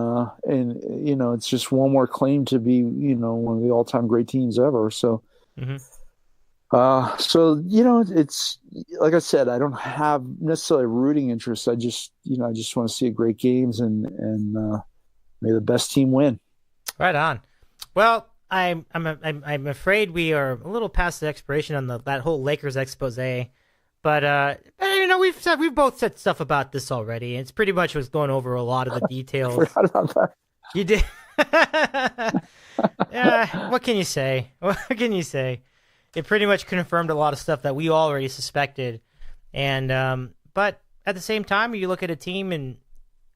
F: it's just one more claim to be one of the all-time great teams ever. So. Mm-hmm. It's like I said, I don't have necessarily a rooting interest. I just want to see great games and may the best team win. Right on.
A: Well, I'm afraid we are a little past the expiration on that whole Lakers expose, but we've both said stuff about this already. It's pretty much was going over a lot of the details.
F: I forgot about that.
A: You did. Yeah. What can you say? It pretty much confirmed a lot of stuff that we already suspected. And but at the same time, you look at a team, and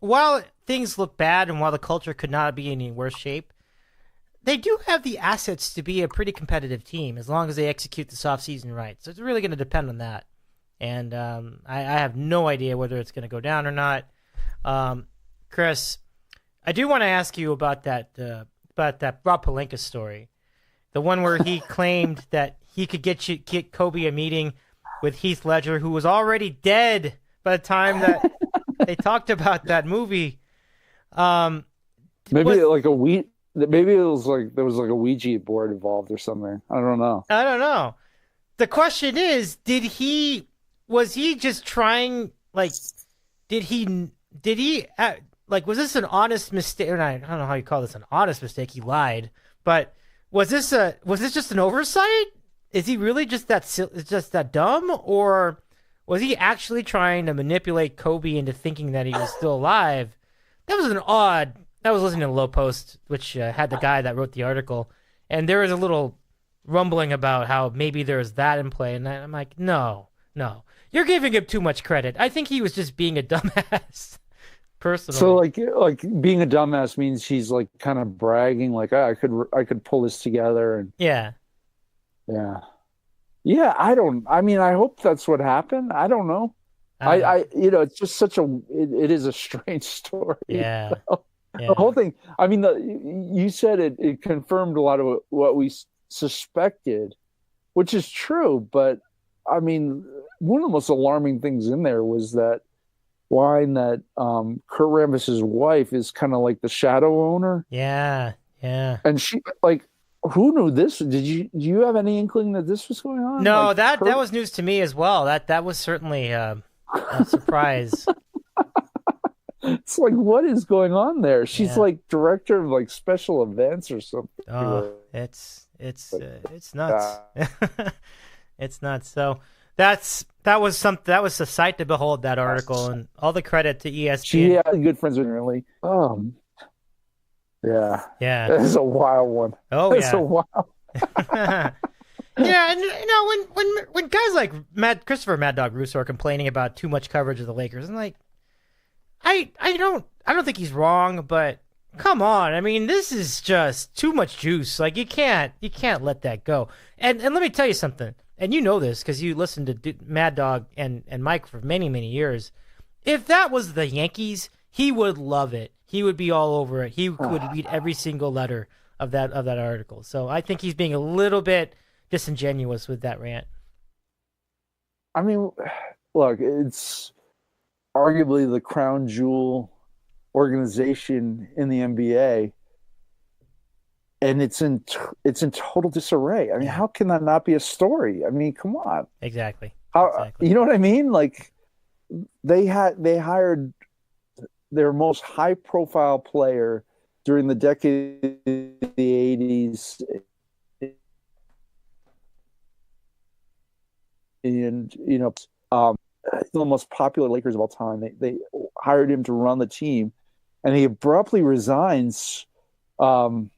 A: while things look bad and while the culture could not be in any worse shape, they do have the assets to be a pretty competitive team as long as they execute this offseason right. So it's really going to depend on that. And I have no idea whether it's going to go down or not. Chris, I do want to ask you about that Rob Pelinka story. The one where he claimed that he could get Kobe a meeting with Heath Ledger, who was already dead by the time that they talked about that movie.
F: Maybe it was like there was like a Ouija board involved or something. I don't know.
A: The question is, was he just trying, was this an honest mistake? I don't know how you call this an honest mistake. He lied, but was this just an oversight? Is he really just that dumb, or was he actually trying to manipulate Kobe into thinking that he was still alive? That was I was listening to Low Post, which had the guy that wrote the article, and there was a little rumbling about how maybe there's that in play, and I'm like, no, you're giving him too much credit. I think he was just being a dumbass. Personally.
F: So like being a dumbass means he's like kind of bragging, like I could pull this together, and yeah. I hope that's what happened. I don't know. It's just it is a strange story.
A: Yeah.
F: The whole thing. I mean, you said it confirmed a lot of what we suspected, which is true. But I mean, one of the most alarming things in there was that line that Kurt Rambis's wife is kind of like the shadow owner.
A: Yeah.
F: And she who knew this? Do you have any inkling that this was going on?
A: No, that was news to me as well. That was certainly a surprise.
F: It's like, what is going on there? She's like director of like special events or something.
A: Oh, it's nuts. It's nuts. So that was a sight to behold, that article, and all the credit to ESPN.
F: She had good friends with really. Yeah. It's a wild one.
A: Oh,
F: it's a wild.
A: Yeah, and when guys like Christopher Mad Dog Russo are complaining about too much coverage of the Lakers, I'm like, I don't think he's wrong, but come on, I mean, this is just too much juice. Like, you can't let that go. And let me tell you something, and you know this because you listened to Mad Dog and Mike for many, many years. If that was the Yankees, he would love it. He would be all over it. He would read every single letter of that article. So I think he's being a little bit disingenuous with that rant.
F: I mean, look, it's arguably the crown jewel organization in the NBA, and it's in total disarray. I mean, how can that not be a story? I mean, come on.
A: Exactly.
F: You know what I mean? Like they hired their most high profile player during the decade of the 80s, and the most popular Lakers of all time. They hired him to run the team, and he abruptly resigns. And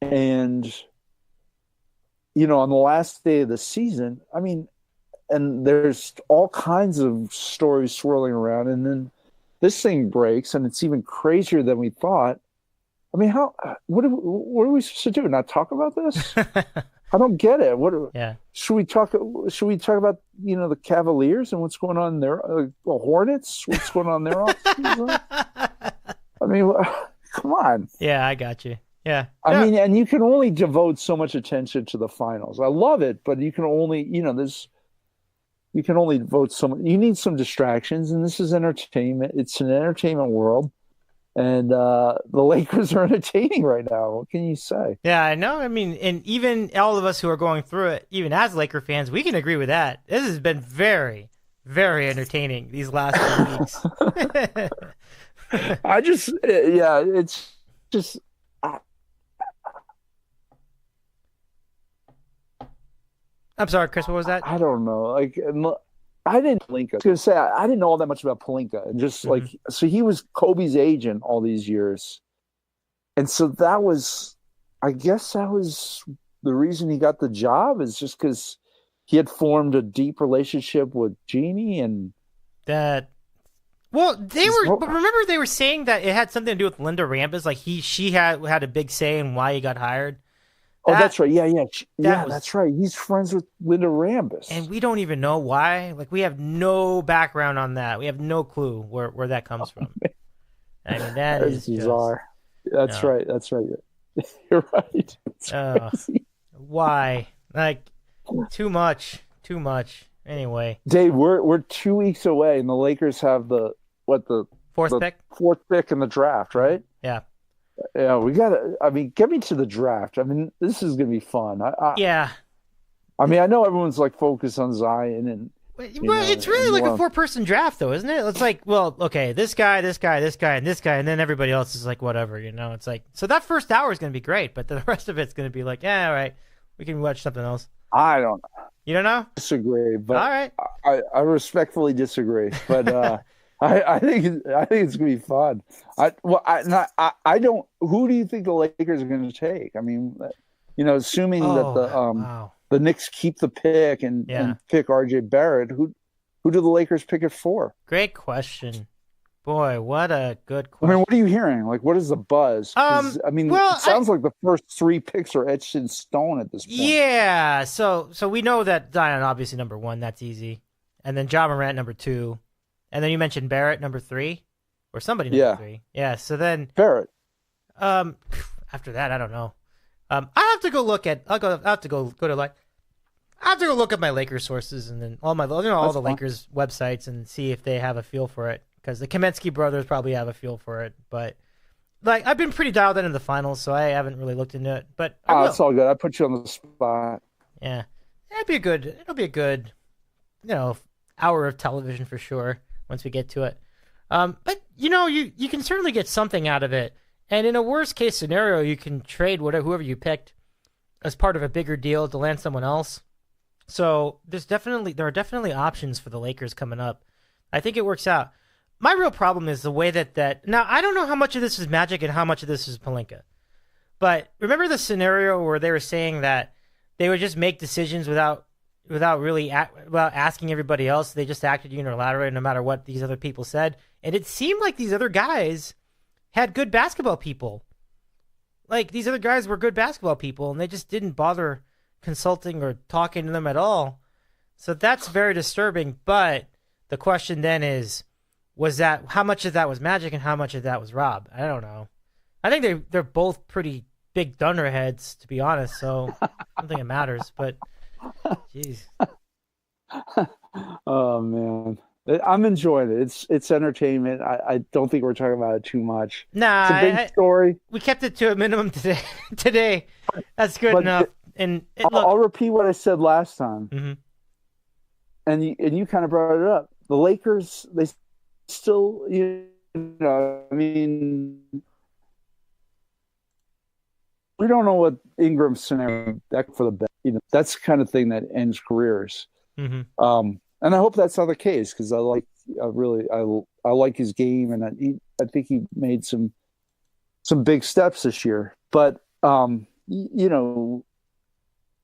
F: on the last day of the season, I mean, and there's all kinds of stories swirling around, and then this thing breaks, and it's even crazier than we thought. I mean, what are we supposed to do? Not talk about this? I don't get it. Should we talk about the Cavaliers and what's going on there? The Hornets, what's going on there? I mean, come on.
A: Yeah, I got you. Yeah.
F: I mean, and you can only devote so much attention to the finals. I love it, but you can only, you can only devote so much. You need some distractions, and this is entertainment. It's an entertainment world. And the Lakers are entertaining right now. What can you say?
A: Yeah, I know. I mean, and even all of us who are going through it, even as Laker fans, we can agree with that. This has been very, very entertaining these last few weeks.
F: It's just.
A: I'm sorry, Chris. What was that?
F: I don't know. Like, I didn't Pelinka. I was gonna say I didn't know all that much about Pelinka, and just so he was Kobe's agent all these years, and so I guess that was the reason he got the job, is just because he had formed a deep relationship with Jeannie, and
A: that. Well, but remember they were saying that it had something to do with Linda Rambis, like she had a big say in why he got hired.
F: That's right. Yeah. That's right. He's friends with Linda Rambis.
A: And we don't even know why. Like, we have no background on that. We have no clue where that comes from. I mean, that is
F: bizarre. That's right. That's right. You're right.
A: Why? Like, too much. Anyway.
F: Dave, we're 2 weeks away, and the Lakers have the
A: fourth pick?
F: Fourth pick in the draft, right?
A: Yeah.
F: Yeah, we gotta. I mean, get me to the draft. I mean, this is gonna be fun.
A: Yeah.
F: I mean, I know everyone's like focused on Zion,
A: but it's really like a 4-person draft, though, isn't it? It's like, well, okay, this guy, and this guy, and then everybody else is like whatever, It's like, so that first hour is gonna be great, but the rest of it's gonna be like, yeah, all right, we can watch something else.
F: I don't.
A: You don't know?
F: Disagree, but
A: all right.
F: I respectfully disagree, but. I think it's gonna be fun. I don't. Who do you think the Lakers are going to take? I mean, assuming that the Knicks keep the pick and pick R.J. Barrett, who do the Lakers pick it for?
A: Great question. Boy, what a good question.
F: I mean, what are you hearing? Like, what is the buzz? I mean, it sounds like the first 3 picks are etched in stone at this point.
A: Yeah. So we know that Zion obviously number 1. That's easy, and then Ja Morant number 2. And then you mentioned Barrett, number 3, or somebody number 3. Yeah. So then
F: Barrett.
A: After that, I don't know. I have to go look at. I have to go look at my Lakers sources, and then all the Lakers websites, and see if they have a feel for it. Because the Kaminsky brothers probably have a feel for it, but I've been pretty dialed into the finals, so I haven't really looked into it. But
F: it's all good. I put you on the spot.
A: Yeah, it'll be a good, hour of television for sure. Once we get to it. But, you can certainly get something out of it. And in a worst-case scenario, you can trade whoever you picked as part of a bigger deal to land someone else. So there are definitely options for the Lakers coming up. I think it works out. My real problem is the way that now, I don't know how much of this is Magic and how much of this is Pelinka. But remember the scenario where they were saying that they would just make decisions without really asking everybody else. They just acted unilaterally no matter what these other people said. And it seemed like these other guys had good basketball people. Like, these other guys were good basketball people, and they just didn't bother consulting or talking to them at all. So that's very disturbing. But the question then is, how much of that was Magic and how much of that was Rob? I don't know. I think they're both pretty big dunderheads, to be honest, so I don't think it matters, but jeez.
F: Oh man, I'm enjoying it. It's entertainment. I don't think we're talking about it too much.
A: Nah,
F: it's a big story.
A: We kept it to a minimum today. Today, that's good enough.
F: I'll repeat what I said last time.
A: Mm-hmm.
F: And you kind of brought it up. The Lakers, they still, I mean, we don't know what Ingram's scenario that for the best. That's the kind of thing that ends careers.
A: Mm-hmm.
F: And I hope that's not the case because I like his game, and I think he made some big steps this year. But the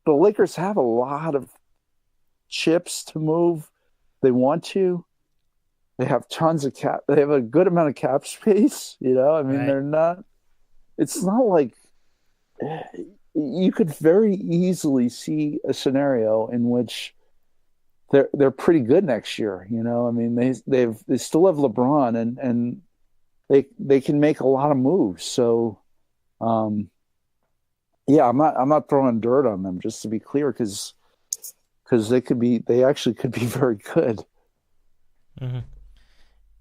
F: Lakers have a lot of chips to move. They want to. They have tons of cap. They have a good amount of cap space. I mean, right. They're not. It's not like you could very easily see a scenario in which they're pretty good next year. I mean, they still have LeBron and they can make a lot of moves. So, yeah, I'm not throwing dirt on them, just to be clear, because they actually could be very good.
A: Mm-hmm.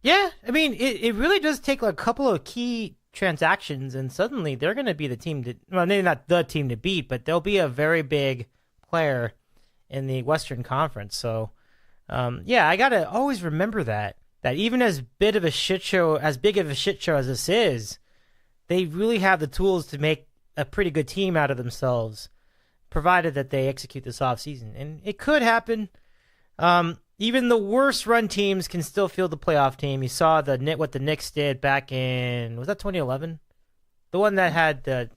A: Yeah, I mean, it really does take a couple of key transactions, and suddenly they're going to be the team maybe not the team to beat, but they'll be a very big player in the Western Conference. So, yeah, I got to always remember that even as big of a shit show as this is, they really have the tools to make a pretty good team out of themselves, provided that they execute this offseason. And it could happen. Even the worst run teams can still field the playoff team. You saw what the Knicks did back in, was that 2011? The one that had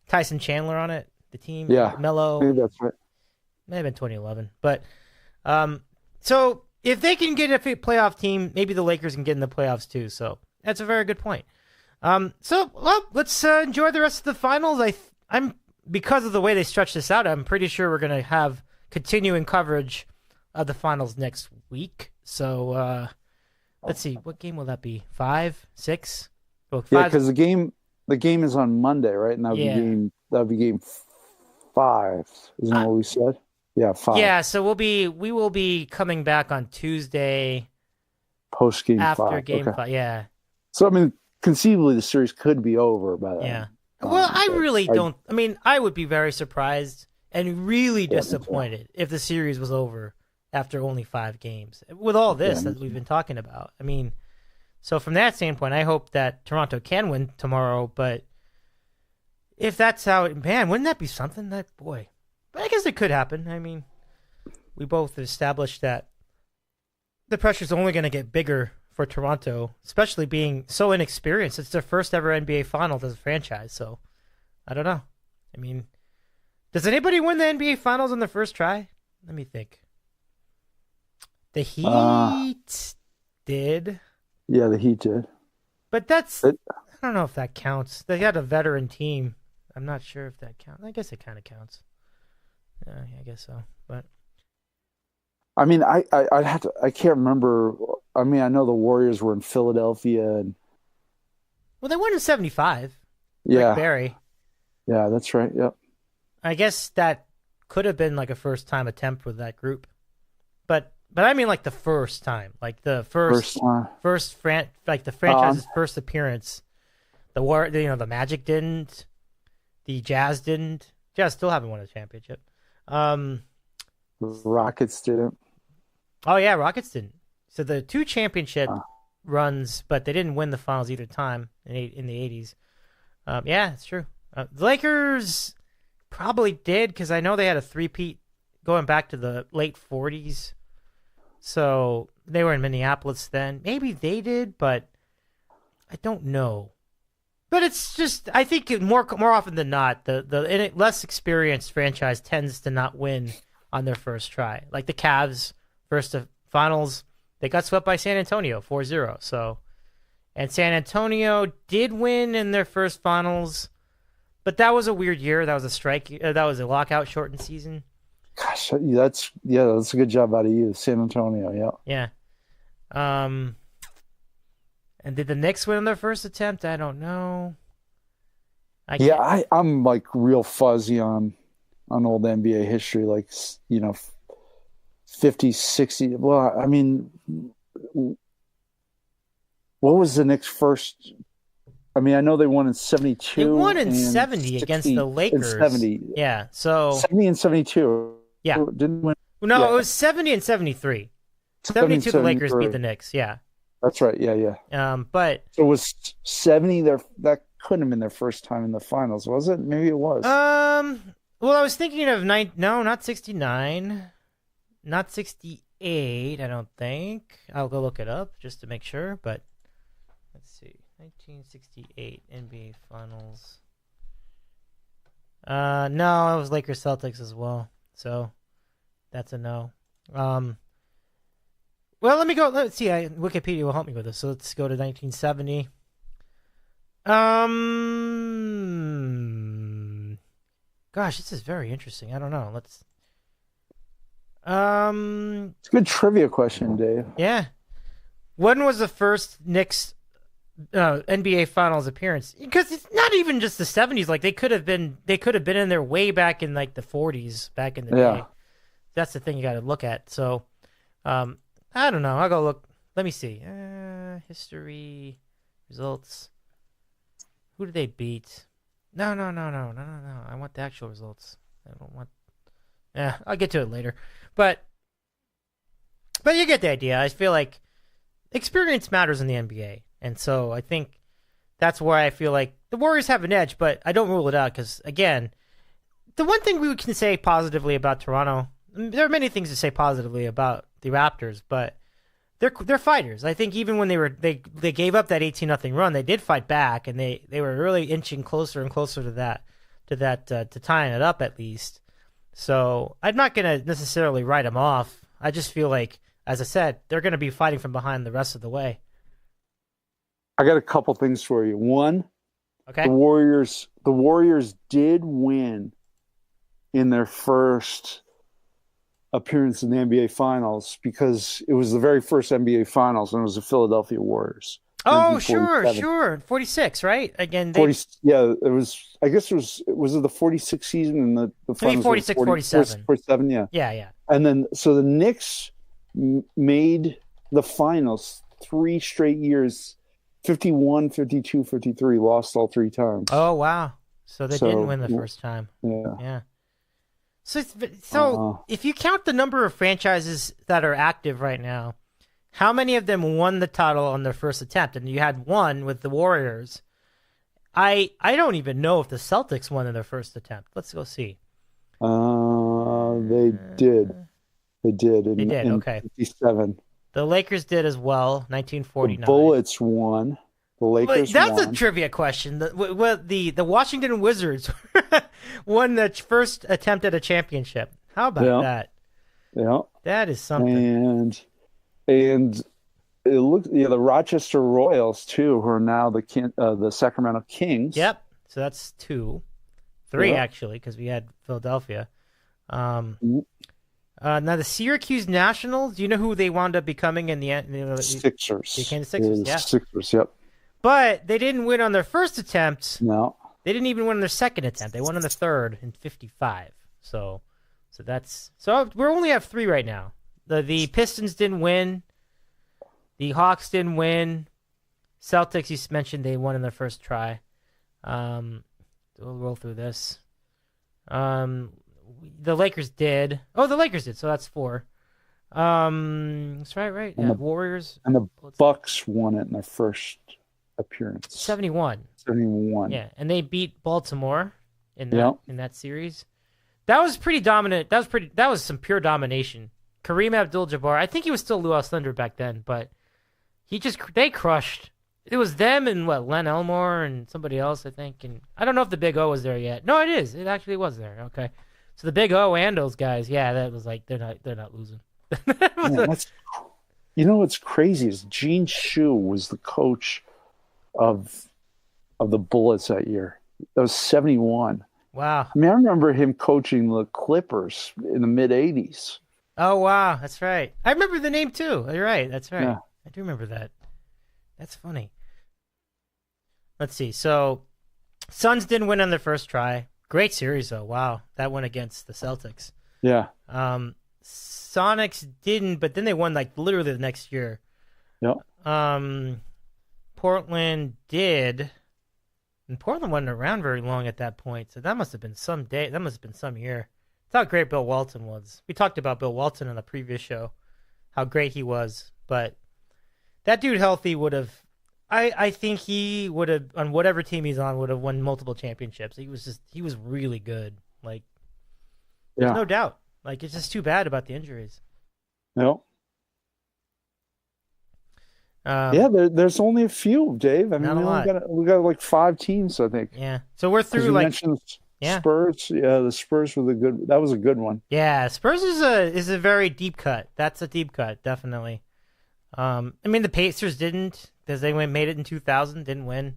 A: Tyson Chandler on it, the team?
F: Yeah.
A: Melo.
F: Maybe that's right.
A: May have been 2011. But, so if they can get a playoff team, maybe the Lakers can get in the playoffs too. So that's a very good point. Let's enjoy the rest of the finals. I'm because of the way they stretch this out, I'm pretty sure we're going to have continuing coverage of the finals next week. So let's see, what game will that be? 5, 6? Well,
F: yeah, because the game is on Monday, right? And that would be game 5. Isn't that what we said? Yeah, 5.
A: Yeah, so we will be coming back on Tuesday
F: post game 5.
A: After game 5. Yeah.
F: So I mean, conceivably the series could be over by then.
A: Yeah. Well, I really don't. I mean, I would be very surprised and really disappointed if the series was over after only 5 games. With all this that we've been talking about, I mean, so from that standpoint, I hope that Toronto can win tomorrow. But if that's how wouldn't that be something? Boy, but I guess it could happen. I mean, we both established that the pressure's only going to get bigger for Toronto, especially being so inexperienced. It's their first ever NBA Finals as a franchise, so I don't know. I mean, does anybody win the NBA Finals on the first try? Let me think. The Heat did.
F: Yeah, the Heat did.
A: But I don't know if that counts. They had a veteran team. I'm not sure if that counts. I guess it kind of counts. Yeah, I guess so. But
F: I mean, I'd have to. I can't remember. I mean, I know the Warriors were in Philadelphia, and
A: well, they won in '75.
F: Yeah,
A: Rick Barry.
F: Yeah, that's right. Yep.
A: I guess that could have been like a first-time attempt with that group, but I mean like the first time, like the first like the franchise's first appearance. The Magic didn't, the Jazz didn't. Jazz still haven't won a championship.
F: Rockets didn't.
A: Oh yeah, Rockets didn't. So the 2 championship runs, but they didn't win the finals either time in the 80s. Yeah, it's true. The Lakers probably did because I know they had a three-peat going back to the late 40s. So they were in Minneapolis then. Maybe they did, but I don't know. But it's just, I think more often than not, the less experienced franchise tends to not win on their first try. Like the Cavs, first to finals, they got swept by San Antonio 4-0. So, and San Antonio did win in their first finals, but that was a weird year. That was a strike. That was a lockout shortened season.
F: Gosh, that's a good job out of you, San Antonio.
A: Yeah. And did the Knicks win on their first attempt? I don't know.
F: I'm like real fuzzy on old NBA history. Like, 50, 60. Well, I mean, what was the Knicks' first? I mean, I know they won in 72.
A: They won in 70 against the Lakers.
F: 70.
A: Yeah, so
F: 70 and 72.
A: Yeah.
F: Didn't win.
A: No,
F: Yeah.
A: It was 70 and 73. 72 the Lakers beat the Knicks, yeah.
F: That's right, yeah.
A: But
F: so it was 70 there. That couldn't have been their first time in the finals, was it? Maybe it was.
A: Well, I was thinking of not 69. Not 68, I don't think. I'll go look it up just to make sure, but let's see. 1968 NBA Finals. No, it was Lakers Celtics as well. So that's a no. Well, let me go. Let's see. Wikipedia will help me with this. So let's go to 1970. Gosh, this is very interesting. I don't know. Let's.
F: It's a good trivia question, Dave.
A: Yeah. When was the first Knicks NBA Finals appearance? Because it's not even just the 70s. Like they could have been in there way back in like the 40s, back in the day. That's the thing you got to look at. So, I don't know. I'll go look. Let me see. History results. Who did they beat? No. I want the actual results. I don't want. Yeah, I'll get to it later. But you get the idea. I feel like experience matters in the NBA. And so I think that's why I feel like the Warriors have an edge, but I don't rule it out because, again, the one thing we can say positively about Toronto, there are many things to say positively about the Raptors, but they're fighters. I think even when they gave up that 18-0 run, they did fight back, and they were really inching closer and closer to tying it up at least. So I'm not going to necessarily write them off. I just feel like, as I said, they're going to be fighting from behind the rest of the way.
F: I got a couple things for you. One,
A: okay.
F: The Warriors did win in their first appearance in the NBA Finals because it was the very first NBA Finals and it was the Philadelphia Warriors.
A: Oh, sure. 46, right? Again,
F: 40, yeah, it was. I guess was it the 46 season and the finals
A: 46, 47.
F: 47, yeah.
A: Yeah.
F: And then so the Knicks made the finals 3 straight years, 51, 52, 53, lost all 3 times.
A: Oh, wow. So they didn't win the first time. Yeah. So if you count the number of franchises that are active right now, how many of them won the title on their first attempt? And you had one with the Warriors. I don't even know if the Celtics won in their first attempt. Let's go see.
F: They did. They did.
A: Okay.
F: 57.
A: The Lakers did as well, 1949.
F: The Bullets won. The Lakers
A: That's
F: won.
A: a trivia question. The Washington Wizards won the first attempt at a championship. How about that?
F: Yeah.
A: That is something.
F: And it looks, the Rochester Royals too, who are now the Sacramento Kings.
A: Yep. So that's 2, 3 actually, because we had Philadelphia. Now the Syracuse Nationals. Do you know who they wound up becoming in the end?
F: Sixers.
A: They became the Sixers. Yeah.
F: Sixers. Yep.
A: But they didn't win on their first attempt.
F: No.
A: They didn't even win on their second attempt. They won on the third in 55. So we only have 3 right now. The Pistons didn't win. The Hawks didn't win. Celtics, you mentioned they won in their first try. We'll roll through this. The Lakers did. Oh, the Lakers did. So that's 4. That's right. Yeah, Warriors.
F: And the Bucks won it in their first appearance.
A: 71. Yeah, and they beat Baltimore in that series. That was pretty dominant. That was some pure domination. Kareem Abdul-Jabbar. I think he was still Lou Alcindor back then, but they crushed. It was them and Len Elmore and somebody else, I think. And I don't know if the Big O was there yet. No, it is. It actually was there. Okay, so the Big O and those guys, that was like they're not losing.
F: What's crazy is Gene Shue was the coach of the Bullets that year. That was 71.
A: Wow.
F: I mean, I remember him coaching the Clippers in the mid 80s.
A: Oh, wow. That's right. I remember the name, too. You're right. That's right. Yeah. I do remember that. That's funny. Let's see. So, Suns didn't win on their first try. Great series, though. Wow. That went against the Celtics.
F: Yeah.
A: Sonics didn't, but then they won like literally the next year.
F: Yep.
A: Portland did, and Portland wasn't around very long at that point, so that must have been some day. That must have been some year. That's how great Bill Walton was. We talked about Bill Walton on the previous show, how great he was, but that dude healthy would have. I think he would have, on whatever team he's on, would have won multiple championships. He was really good. Like, there's no doubt. Like, it's just too bad about the injuries.
F: Yep. There's only a few, Dave. I mean, we got like 5 teams, I think.
A: Yeah. So we're through, like,
F: mentioned Spurs. Yeah, the Spurs were that was a good one.
A: Yeah, Spurs is a very deep cut. That's a deep cut, definitely. I mean, the Pacers didn't, because they made it in 2000, didn't win.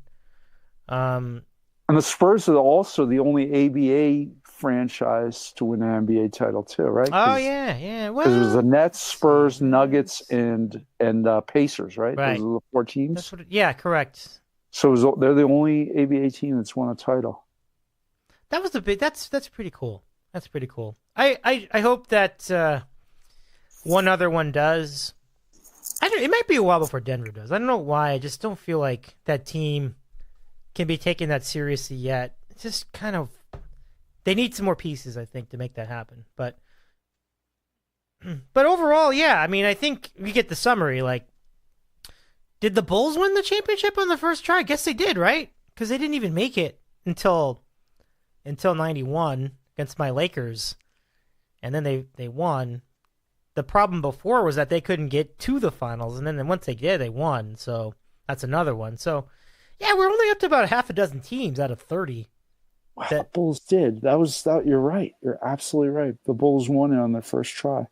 F: And the Spurs are also the only ABA franchise to win an NBA title too, right?
A: Oh yeah. Well,
F: because it was the Nets, Spurs, Nuggets, and Pacers, right?
A: Right.
F: Those are the 4 teams.
A: Correct.
F: So they're the only ABA team that's won a title.
A: That was that's pretty cool. That's pretty cool. I hope that one other one does. It might be a while before Denver does. I don't know why. I just don't feel like that team can be taken that seriously yet. It's just kind of, they need some more pieces, I think, to make that happen. But overall, yeah. I mean, I think we get the summary. Like, did the Bulls win the championship on the first try? I guess they did, right? Because they didn't even make it until 91 against my Lakers, and then they won. The problem before was that they couldn't get to the finals, and then once they did, they won. So that's another one. So yeah, we're only up to about half a dozen teams out of 30.
F: Wow, the Bulls did. You're right. You're absolutely right. The Bulls won it on their first try.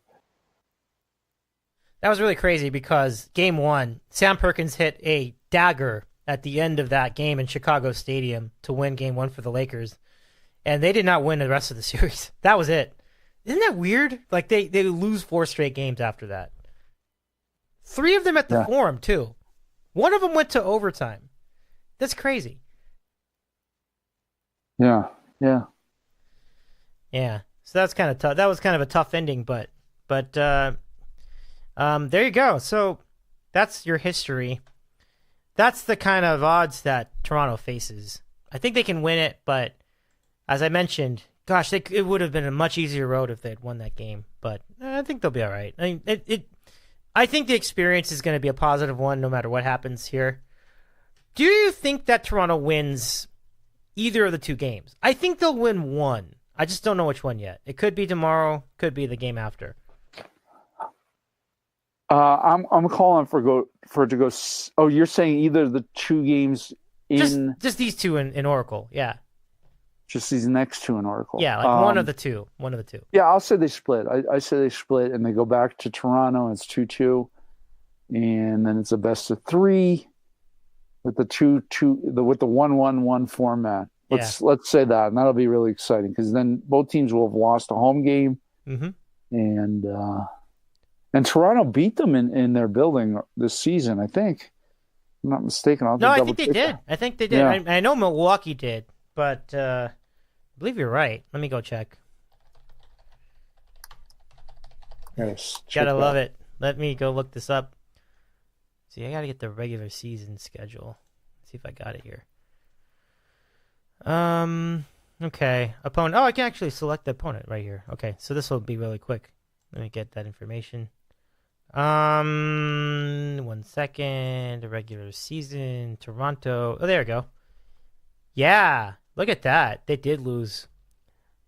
A: That was really crazy because game 1, Sam Perkins hit a dagger at the end of that game in Chicago Stadium to win game 1 for the Lakers, and they did not win the rest of the series. That was it. Isn't that weird? Like, they lose 4 straight games after that. 3 of them at the Forum, too. One of them went to overtime. That's crazy.
F: Yeah.
A: So that's kind of tough. That was kind of a tough ending, but there you go. So that's your history. That's the kind of odds that Toronto faces. I think they can win it, but as I mentioned, gosh, it would have been a much easier road if they had won that game. But I think they'll be all right. I mean, I think the experience is going to be a positive one no matter what happens here. Do you think that Toronto wins either of the 2 games? I think they'll win one. I just don't know which one yet. It could be tomorrow, could be the game after.
F: I'm calling for it to go. Oh, you're saying either the 2 games in
A: just these 2 in Oracle, yeah.
F: Just these next 2 in Oracle.
A: Yeah, like one of the two.
F: Yeah, I'll say they split. I say they split and they go back to Toronto and it's 2-2. And then it's a best of 3 with the 1-1-1 format. Let's say that, and that'll be really exciting because then both teams will have lost a home game.
A: Mm-hmm.
F: And Toronto beat them in their building this season, I think. If I'm not mistaken.
A: I think they did. I think they did. Yeah. I know Milwaukee did, but I believe you're right. Let me go check.
F: Yes,
A: gotta love it. Let me go look this up. See, I gotta get the regular season schedule. Let's see if I got it here. Okay. Opponent. Oh, I can actually select the opponent right here. Okay, so this will be really quick. Let me get that information. 1 second. The regular season. Toronto. Oh, there we go. Yeah, look at that. They did lose.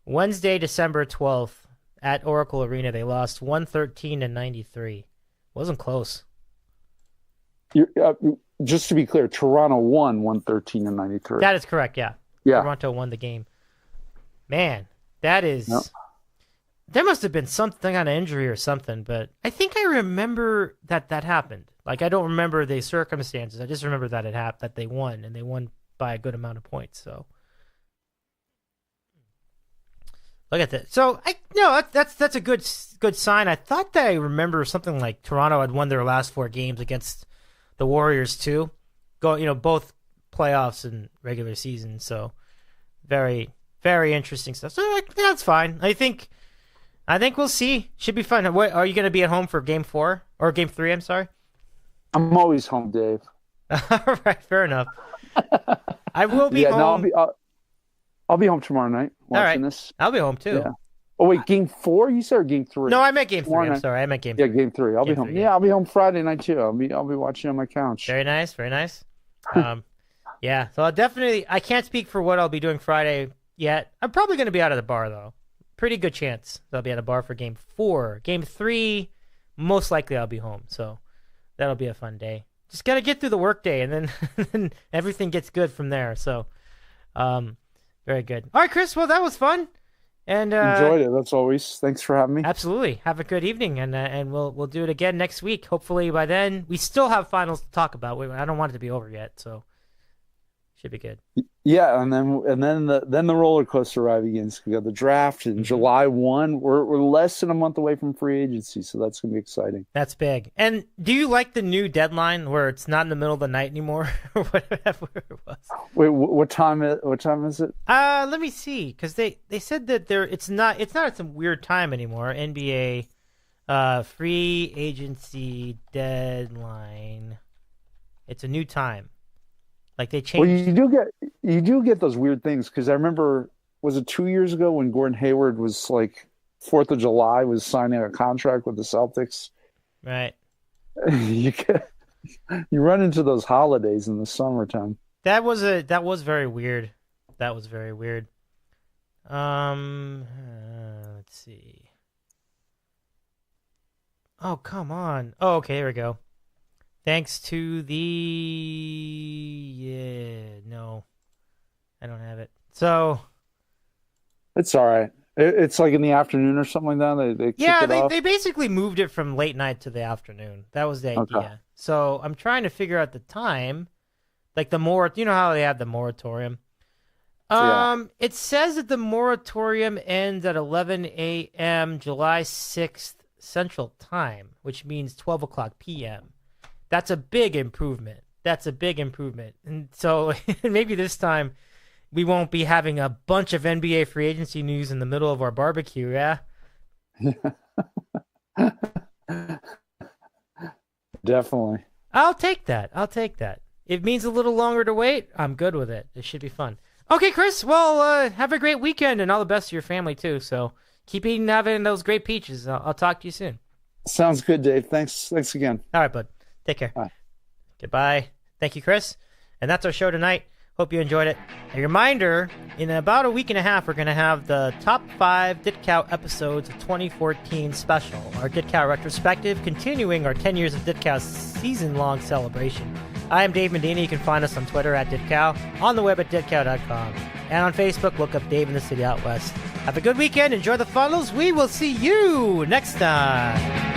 A: Wednesday, December 12th at Oracle Arena. They lost 113-93. Wasn't close.
F: Just to be clear, Toronto won 113-93.
A: That is correct, yeah. Toronto won the game. Man, that is... Yep. There must have been some kind of injury or something, but I think I remember that happened. Like, I don't remember the circumstances. I just remember that it happened, that they won, and they won by a good amount of points. So, look at that. So, that's a good sign. I thought that I remember something like Toronto had won their last 4 games against the Warriors too. Both playoffs and regular season. So, very, very interesting stuff. So that's fine. I think I think we'll see. Should be fun. What, are you going to be at home for Game 4 or Game 3? I'm sorry.
F: I'm always home, Dave.
A: All right, fair enough. I will be home.
F: No, I'll be home tomorrow night watching this.
A: I'll be home too.
F: Yeah. Oh wait, Game 4? You said or Game 3?
A: No, I meant Game 3. I'm sorry, I meant Game 3.
F: Yeah, Game 3. I'll be home. Yeah, I'll be home Friday night too. I'll be watching on my couch.
A: Very nice, very nice. Yeah, so I can't speak for what I'll be doing Friday yet. I'm probably going to be out of the bar though. Pretty good chance that I'll be at a bar for Game 4. Game 3, most likely I'll be home. So that'll be a fun day. Just got to get through the workday, and then everything gets good from there. So, very good. All right, Chris. Well, that was fun, and
F: enjoyed it. That's always. Thanks for having me.
A: Absolutely. Have a good evening, and we'll do it again next week. Hopefully, by then we still have finals to talk about. I don't want it to be over yet, so should be good.
F: Yeah, and then the roller coaster ride begins. We got the draft in July 1. We're less than a month away from free agency, so that's gonna be exciting.
A: That's big. And do you like the new deadline where it's not in the middle of the night anymore, or whatever it was?
F: Wait, what time is it?
A: Let me see, because they said that it's not at some weird time anymore. NBA free agency deadline. It's a new time. Like they changed.
F: Well, you do get those weird things, because I remember, was it 2 years ago when Gordon Hayward was like 4th of July was signing a contract with the Celtics?
A: Right.
F: You run into those holidays in the summertime.
A: That was very weird. That was very weird. Let's see. Oh, come on. Oh, okay, here we go. Thanks to no, I don't have it. So
F: it's all right. It's like in the afternoon or something like that.
A: They basically moved it from late night to the afternoon. That was the idea. Okay. So I'm trying to figure out the time, like you know how they have the moratorium. It says that the moratorium ends at 11 a.m. July 6th Central Time, which means 12 o'clock p.m. That's a big improvement. And so maybe this time we won't be having a bunch of NBA free agency news in the middle of our barbecue, yeah?
F: Definitely.
A: I'll take that. It means a little longer to wait. I'm good with it. It should be fun. Okay, Chris. Well, have a great weekend and all the best to your family, too. So keep having those great peaches. I'll talk to you soon.
F: Sounds good, Dave. Thanks again.
A: All right, bud. Take care.
F: Bye.
A: Goodbye. Thank you, Chris. And that's our show tonight. Hope you enjoyed it. A reminder, in about a week and a half, we're going to have the top 5 DITCOW episodes of 2014 special, our DITCOW retrospective, continuing our 10 years of DITCOW season-long celebration. I am Dave Medina. You can find us on Twitter at DITCOW, on the web at DITCOW.com, and on Facebook, look up Dave in the City Out West. Have a good weekend. Enjoy the funnels. We will see you next time.